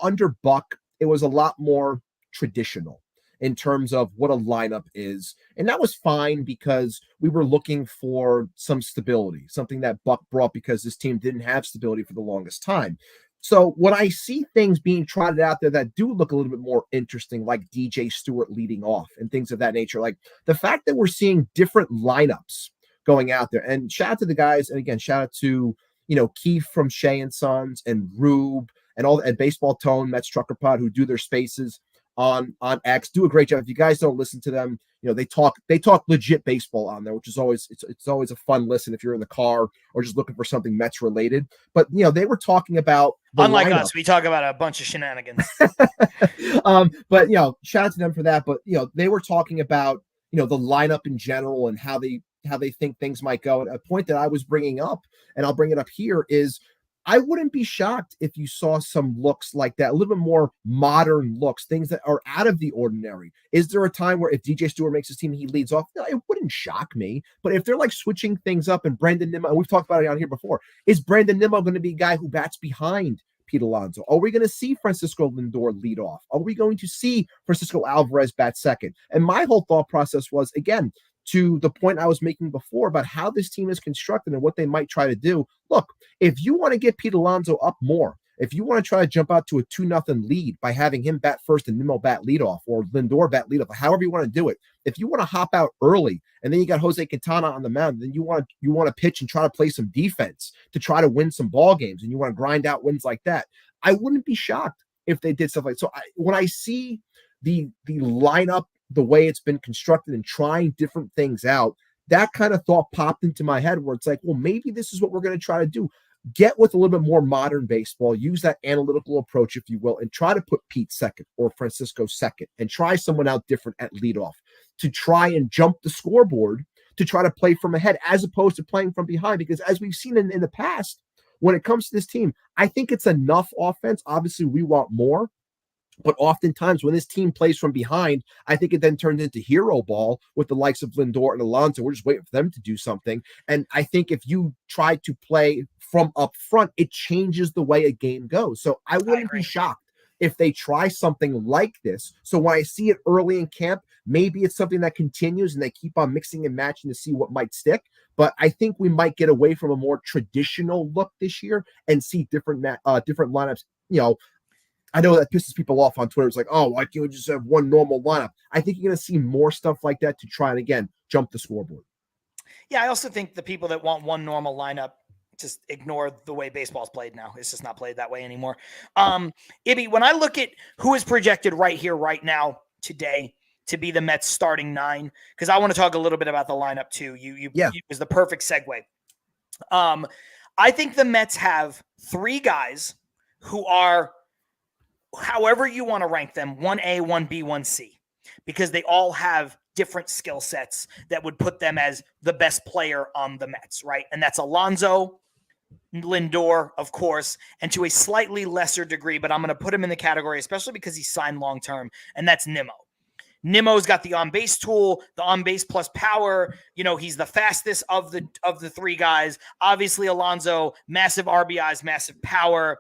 under Buck, it was a lot more traditional in terms of what a lineup is. And that was fine because we were looking for some stability, something that Buck brought because this team didn't have stability for the longest time. So when I see things being trotted out there that do look a little bit more interesting, like DJ Stewart leading off and things of that nature, like the fact that we're seeing different lineups going out there, and shout out to the guys. And again, shout out to, Keith from Shea and Sons and Rube and all at Baseball Tone, Mets Trucker Pod, who do their spaces on X, do a great job. If you guys don't listen to them, they talk legit baseball on there, which is always it's always a fun listen if you're in the car or just looking for something Mets related. But they were talking about, unlike lineup. Us, we talk about a bunch of shenanigans. But shout out to them for that. But they were talking about the lineup in general and how they think things might go. And a point that I was bringing up, and I'll bring it up here, is I wouldn't be shocked if you saw some looks like that, a little bit more modern looks, things that are out of the ordinary. Is there a time where if DJ Stewart makes his team, he leads off? No, it wouldn't shock me. But if they're like switching things up, and Brandon Nimmo, and we've talked about it on here before, is Brandon Nimmo going to be a guy who bats behind Pete Alonso? Are we going to see Francisco Lindor lead off? Are we going to see Francisco Alvarez bat second? And my whole thought process was, again, to the point I was making before about how this team is constructed and what they might try to do. Look, if you want to get Pete Alonso up more, if you want to try to jump out to a 2-0 lead by having him bat first and Nimmo bat leadoff, or Lindor bat leadoff, however you want to do it, if you want to hop out early and then you got Jose Quintana on the mound, then you want to pitch and try to play some defense to try to win some ball games, and you want to grind out wins like that, I wouldn't be shocked if they did stuff like so. When I see the lineup the way it's been constructed and trying different things out, that kind of thought popped into my head where it's like, well, maybe this is what we're going to try to do. Get with a little bit more modern baseball, use that analytical approach, if you will, and try to put Pete second or Francisco second and try someone out different at leadoff to try and jump the scoreboard, to try to play from ahead as opposed to playing from behind. Because as we've seen in the past, when it comes to this team, I think it's enough offense. Obviously, we want more. But oftentimes when this team plays from behind, I think it then turns into hero ball with the likes of Lindor and Alonso. We're just waiting for them to do something. And I think if you try to play from up front, it changes the way a game goes. So I wouldn't be shocked if they try something like this. So when I see it early in camp, maybe it's something that continues and they keep on mixing and matching to see what might stick. But I think we might get away from a more traditional look this year and see different lineups. I know that pisses people off on Twitter. It's like, oh, why can't we just have one normal lineup? I think you're going to see more stuff like that to try and, again, jump the scoreboard. Yeah, I also think the people that want one normal lineup just ignore the way baseball's played now. It's just not played that way anymore. Ibby, when I look at who is projected right here, right now, today, to be the Mets starting 9, because I want to talk a little bit about the lineup too. You was the perfect segue. I think the Mets have 3 guys who are, however you want to rank them, 1A, 1B, 1C, because they all have different skill sets that would put them as the best player on the Mets, right? And that's Alonso, Lindor, of course, and to a slightly lesser degree, but I'm going to put him in the category, especially because he's signed long-term, and that's Nimmo. Nimmo's got the on-base tool, the on-base plus power. He's the fastest of the 3 guys. Obviously, Alonso, massive RBIs, massive power,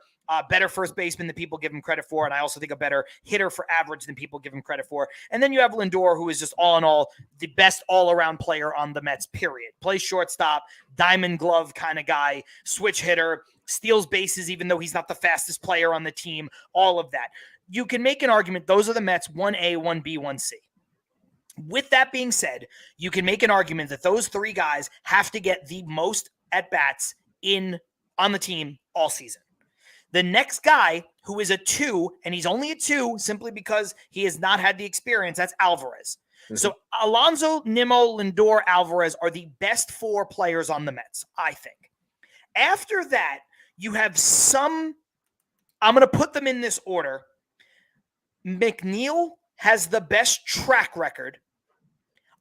better first baseman than people give him credit for, and I also think a better hitter for average than people give him credit for. And then you have Lindor, who is just all in all the best all-around player on the Mets, period. Plays shortstop, diamond glove kind of guy, switch hitter, steals bases even though he's not the fastest player on the team, all of that. You can make an argument those are the Mets 1A, 1B, 1C. With that being said, you can make an argument that those 3 guys have to get the most at-bats on the team all season. The next guy who is a 2, and he's only a 2 simply because he has not had the experience, that's Alvarez. Mm-hmm. So Alonso, Nimmo, Lindor, Alvarez are the best 4 players on the Mets, I think. After that, you have I'm going to put them in this order. McNeil has the best track record.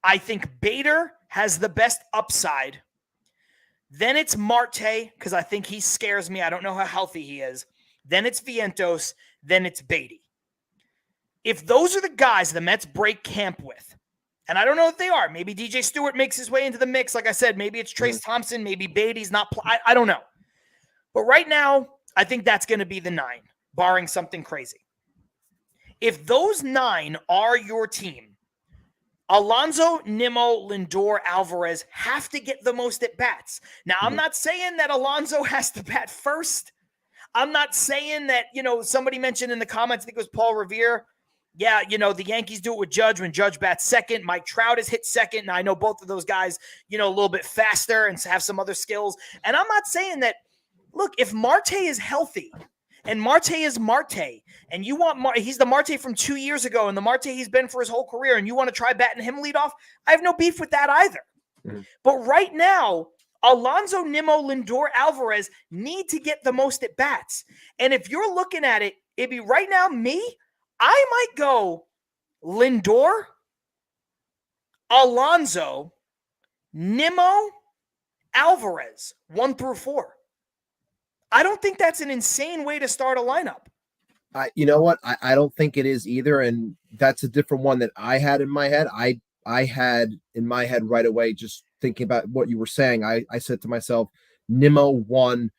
I think Bader has the best upside. Then it's Marte, because I think he scares me. I don't know how healthy he is. Then it's Vientos. Then it's Beatty. If those are the guys the Mets break camp with, and I don't know if they are, maybe DJ Stewart makes his way into the mix. Like I said, maybe it's Trace Thompson. Maybe Beatty's not. I don't know. But right now, I think that's going to be the 9, barring something crazy. If those 9 are your team, Alonso, Nimmo, Lindor, Alvarez have to get the most at-bats. Now, I'm not saying that Alonso has to bat first. I'm not saying that, somebody mentioned in the comments, I think it was Paul Revere. Yeah, the Yankees do it with Judge when Judge bats second. Mike Trout has hit second. And I know both of those guys, a little bit faster and have some other skills. And I'm not saying that, look, if Marte is healthy, and Marte is Marte, and you want he's the Marte from 2 years ago, and the Marte he's been for his whole career, and you want to try batting him lead off, I have no beef with that either. Mm-hmm. But right now, Alonso, Nimmo, Lindor, Alvarez need to get the most at bats. And if you're looking at it, it'd be right now, I might go Lindor, Alonso, Nimmo, Alvarez, 1 through 4. I don't think that's an insane way to start a lineup. You know what? I don't think it is either. And that's a different one that I had in my head. I had in my head right away, just thinking about what you were saying. I said to myself, Nimmo 1,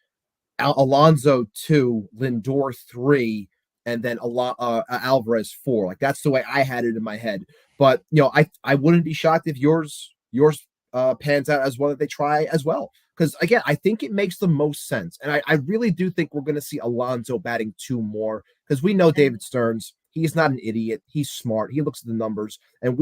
Alonso 2, Lindor 3, and then Alvarez 4. Like that's the way I had it in my head. But I wouldn't be shocked if yours pans out as one that they try as well. Because, again, I think it makes the most sense. And I really do think we're going to see Alonso batting 2 more. Because we know David Stearns. He's not an idiot. He's smart. He looks at the numbers. And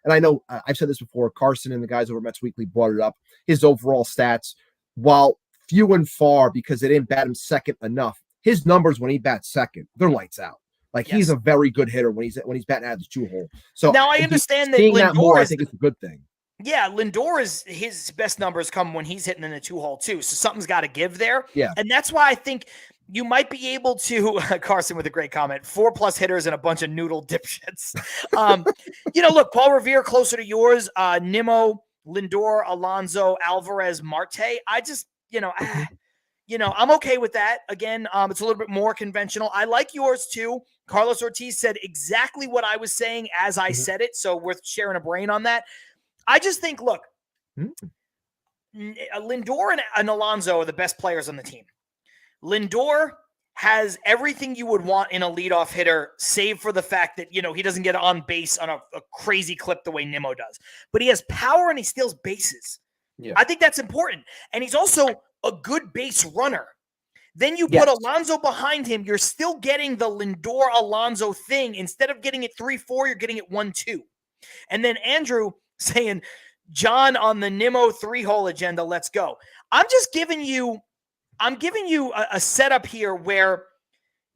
I know I've said this before. Carson and the guys over Mets Weekly brought it up. His overall stats, while few and far because they didn't bat him second enough, his numbers when he bats second, they're lights out. Like Yes. he's a very good hitter when he's batting out of the 2-hole. So now I understand that seeing that more, Lindor I is think it's a good thing. Yeah, Lindor is his best numbers come when he's hitting in the 2-hole too. So something's got to give there. Yeah. And that's why I think you might be able to Carson with a great comment, 4+ hitters and a bunch of noodle dipshits. Look, Paul Revere closer to yours, Nimmo, Lindor, Alonso, Alvarez, Marte. I just, I'm okay with that. Again, it's a little bit more conventional. I like yours too. Carlos Ortiz said exactly what I was saying as I said it. So worth sharing a brain on that. I just think, look, Lindor and Alonso are the best players on the team. Lindor has everything you would want in a leadoff hitter, save for the fact that, he doesn't get on base on a crazy clip the way Nimmo does. But he has power and he steals bases. Yeah. I think that's important. And he's also a good base runner. Then you put Alonso behind him, you're still getting the Lindor-Alonso thing. Instead of getting it 3-4, you're getting it 1-2. And then Andrew saying, John on the Nimmo 3-hole agenda, let's go. I'm giving you a setup here where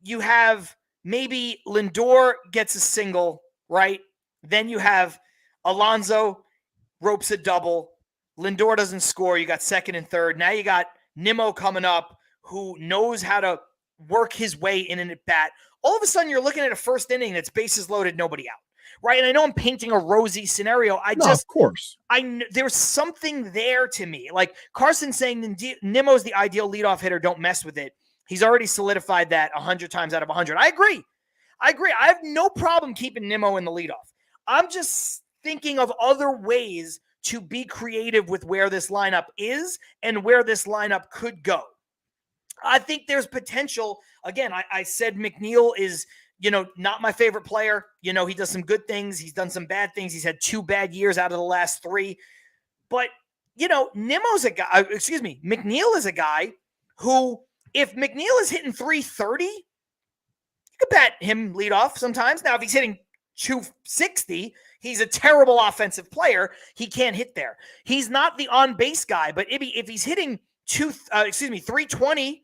you have maybe Lindor gets a single, right? Then you have Alonso ropes a double. Lindor doesn't score. You got second and third. Now you got Nimmo coming up who knows how to work his way in an at-bat. All of a sudden, you're looking at a first inning that's bases loaded, nobody out. Right. And I know I'm painting a rosy scenario. Of course. There's something there to me. Like Carson saying Nimmo's the ideal leadoff hitter. Don't mess with it. He's already solidified that 100 times out of 100. I agree. I have no problem keeping Nimmo in the leadoff. I'm just thinking of other ways to be creative with where this lineup is and where this lineup could go. I think there's potential. Again, I said McNeil is, not my favorite player. He does some good things. He's done some bad things. He's had 2 bad years out of the last 3. But, McNeil is a guy who, if McNeil is hitting 330, you could bet him lead off sometimes. Now, if he's hitting 260, he's a terrible offensive player. He can't hit there. He's not the on-base guy, but if he's hitting 320,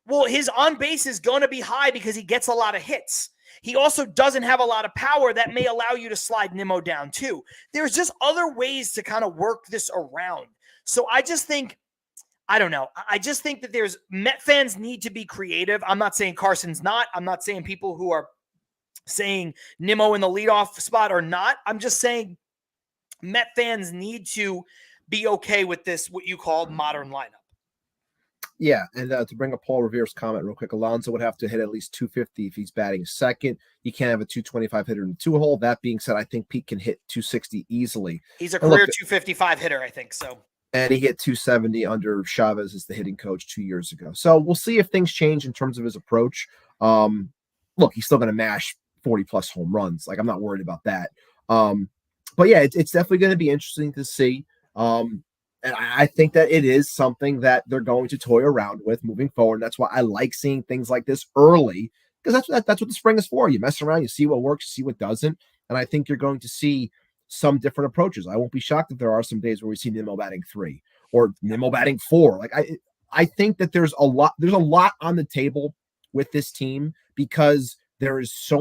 well, his on base is going to be high because he gets a lot of hits. He also doesn't have a lot of power that may allow you to slide Nimmo down too. There's just other ways to kind of work this around. So I just think, I don't know. I just think that Met fans need to be creative. I'm not saying Carson's not. I'm not saying people who are saying Nimmo in the leadoff spot are not. I'm just saying Met fans need to be okay with this, what you call modern lineup. Yeah, and to bring up Paul Revere's comment real quick, Alonso would have to hit at least 250 if he's batting second. You can't have a 225 hitter in the 2-hole. That being said, I think Pete can hit 260 easily. He's a career 255 hitter, I think so. And he hit 270 under Chavez as the hitting coach 2 years ago. So we'll see if things change in terms of his approach. Look, he's still going to mash 40-plus home runs. Like, I'm not worried about that. But yeah, it's definitely going to be interesting to see. And I think that it is something that they're going to toy around with moving forward. That's why I like seeing things like this early, because that's what the spring is for. You mess around, you see what works, you see what doesn't. And I think you're going to see some different approaches. I won't be shocked if there are some days where we see Nimmo batting 3 or Nimmo batting 4. Like I think that there's a lot on the table with this team because there's a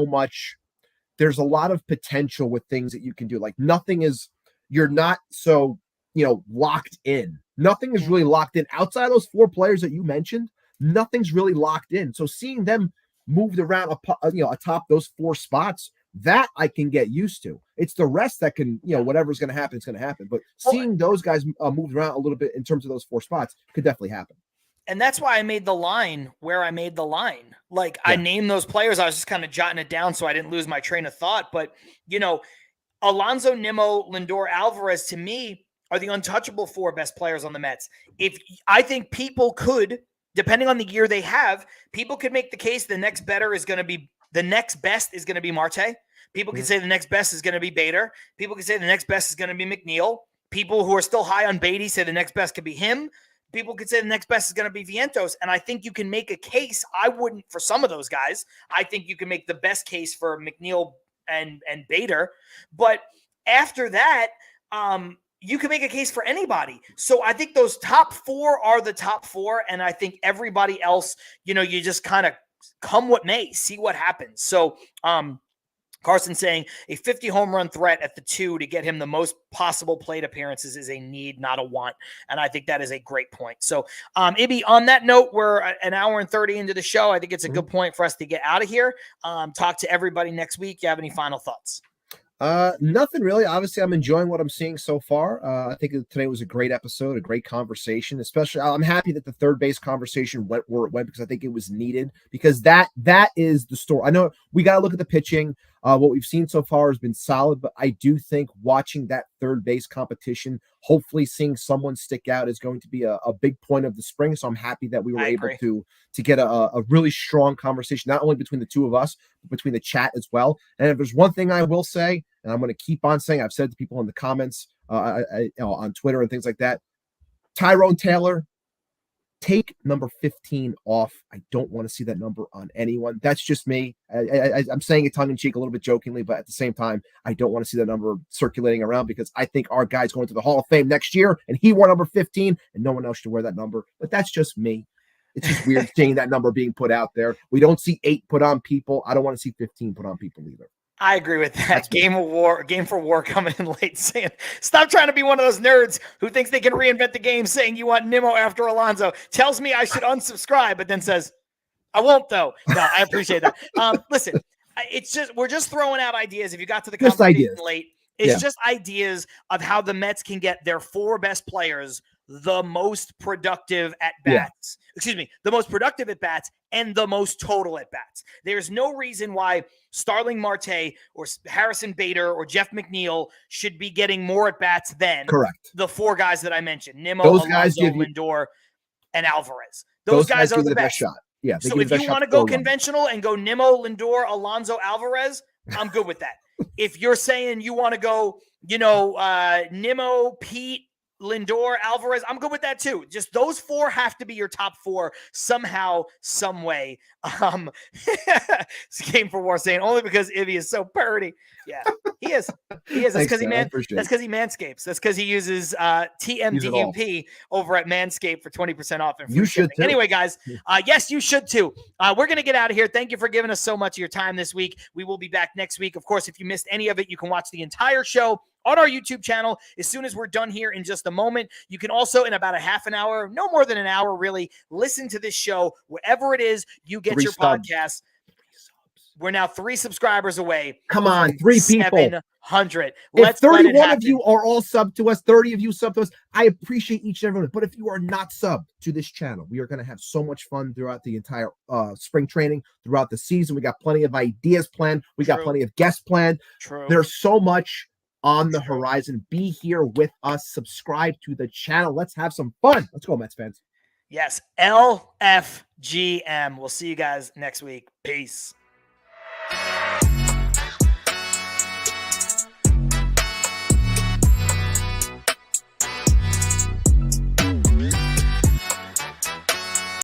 lot of potential with things that you can do. Like you're not so locked in. Nothing is really locked in. Outside of those 4 players that you mentioned, nothing's really locked in. So seeing them moved around, atop those 4 spots, that I can get used to. It's the rest that can, whatever's going to happen, it's going to happen. But seeing those guys moved around a little bit in terms of those 4 spots could definitely happen. And that's why I made the line where I made the line. Like I named those players. I was just kind of jotting it down so I didn't lose my train of thought. But, Alonso, Nimmo, Lindor, Alvarez, to me, are the untouchable 4 best players on the Mets. If I think people could, depending on the year they have, people could make the case the next best is going to be Marte. People can say the next best is going to be Bader. People can say the next best is going to be McNeil. People who are still high on Beatty say the next best could be him. People could say the next best is going to be Vientos. And I think you can make a case. I wouldn't for some of those guys. I think you can make the best case for McNeil and Bader. But after that, you can make a case for anybody. So I think those top 4 are the top 4. And I think everybody else, you just kind of come what may, see what happens. So, Carson saying a 50 home run threat at the 2 to get him the most possible plate appearances is a need, not a want. And I think that is a great point. So, Ibby, on that note, we're an hour and 30 into the show. I think it's a good point for us to get out of here. Talk to everybody next week. You have any final thoughts? Nothing really. Obviously, I'm enjoying what I'm seeing so far. I think today was a great episode, a great conversation. Especially, I'm happy that the third base conversation went where it went because I think it was needed. Because that is the story. I know we got to look at the pitching. What we've seen so far has been solid, but I do think watching that third base competition, hopefully seeing someone stick out, is going to be a big point of the spring. So I'm happy that we were able to get a really strong conversation, not only between the two of us, but between the chat as well. And if there's one thing I will say, and I'm going to keep on saying, I've said to people in the comments on Twitter and things like that, Tyrone Taylor, take number 15 off. I don't want to see that number on anyone. That's just me. I'm saying it tongue-in-cheek, a little bit jokingly, but at the same time, I don't want to see that number circulating around because I think our guy's going to the Hall of Fame next year, and he wore number 15, and no one else should wear that number. But that's just me. It's just weird seeing that number being put out there. We don't see 8 put on people. I don't want to see 15 put on people either. I agree with that. Game for war coming in late saying, stop trying to be one of those nerds who thinks they can reinvent the game saying you want Nimmo after Alonso. Tells me I should unsubscribe, but then says, I won't though. No, I appreciate that. Listen, we're just throwing out ideas. If you got to the conversation late, it's just ideas of how the Mets can get their 4 best players the most productive at bats. The most productive at bats and the most total at bats. There's no reason why Starling Marte or Harrison Bader or Jeff McNeil should be getting more at bats than the 4 guys that I mentioned: Nimmo, Alonso, Lindor, and Alvarez. Those guys are the best shot. Yeah. So if you want to go conventional and go Nimmo, Lindor, Alonso, Alvarez, I'm good with that. If you're saying you want to go, Nimmo, Pete, Lindor, Alvarez, I'm good with that too. Just those 4 have to be your top 4 somehow, some way. It's Game for War saying only because Ivy is so purty. Yeah, he is. He is. That's because he manscapes. That's because he uses TMDUP over at Manscaped for 20% off. And you should too. Anyway, guys, yes, you should too. We're going to get out of here. Thank you for giving us so much of your time this week. We will be back next week. Of course, if you missed any of it, you can watch the entire show on our YouTube channel as soon as we're done here in just a moment. You can also, in about a half an hour, no more than an hour really, listen to this show wherever it is you get your podcast. We're now 3 subscribers away. Come on, 3 people. 700. If 31 of you are all sub to us, 30 of you sub to us, I appreciate each and every one. But if you are not subbed to this channel, we are going to have so much fun throughout the entire spring training, throughout the season. We got plenty of ideas planned. We got plenty of guests planned. There's so much on the horizon. Be here with us. Subscribe to the channel. Let's have some fun. Let's go, Mets fans. Yes, LFGM. We'll see you guys next week. Peace.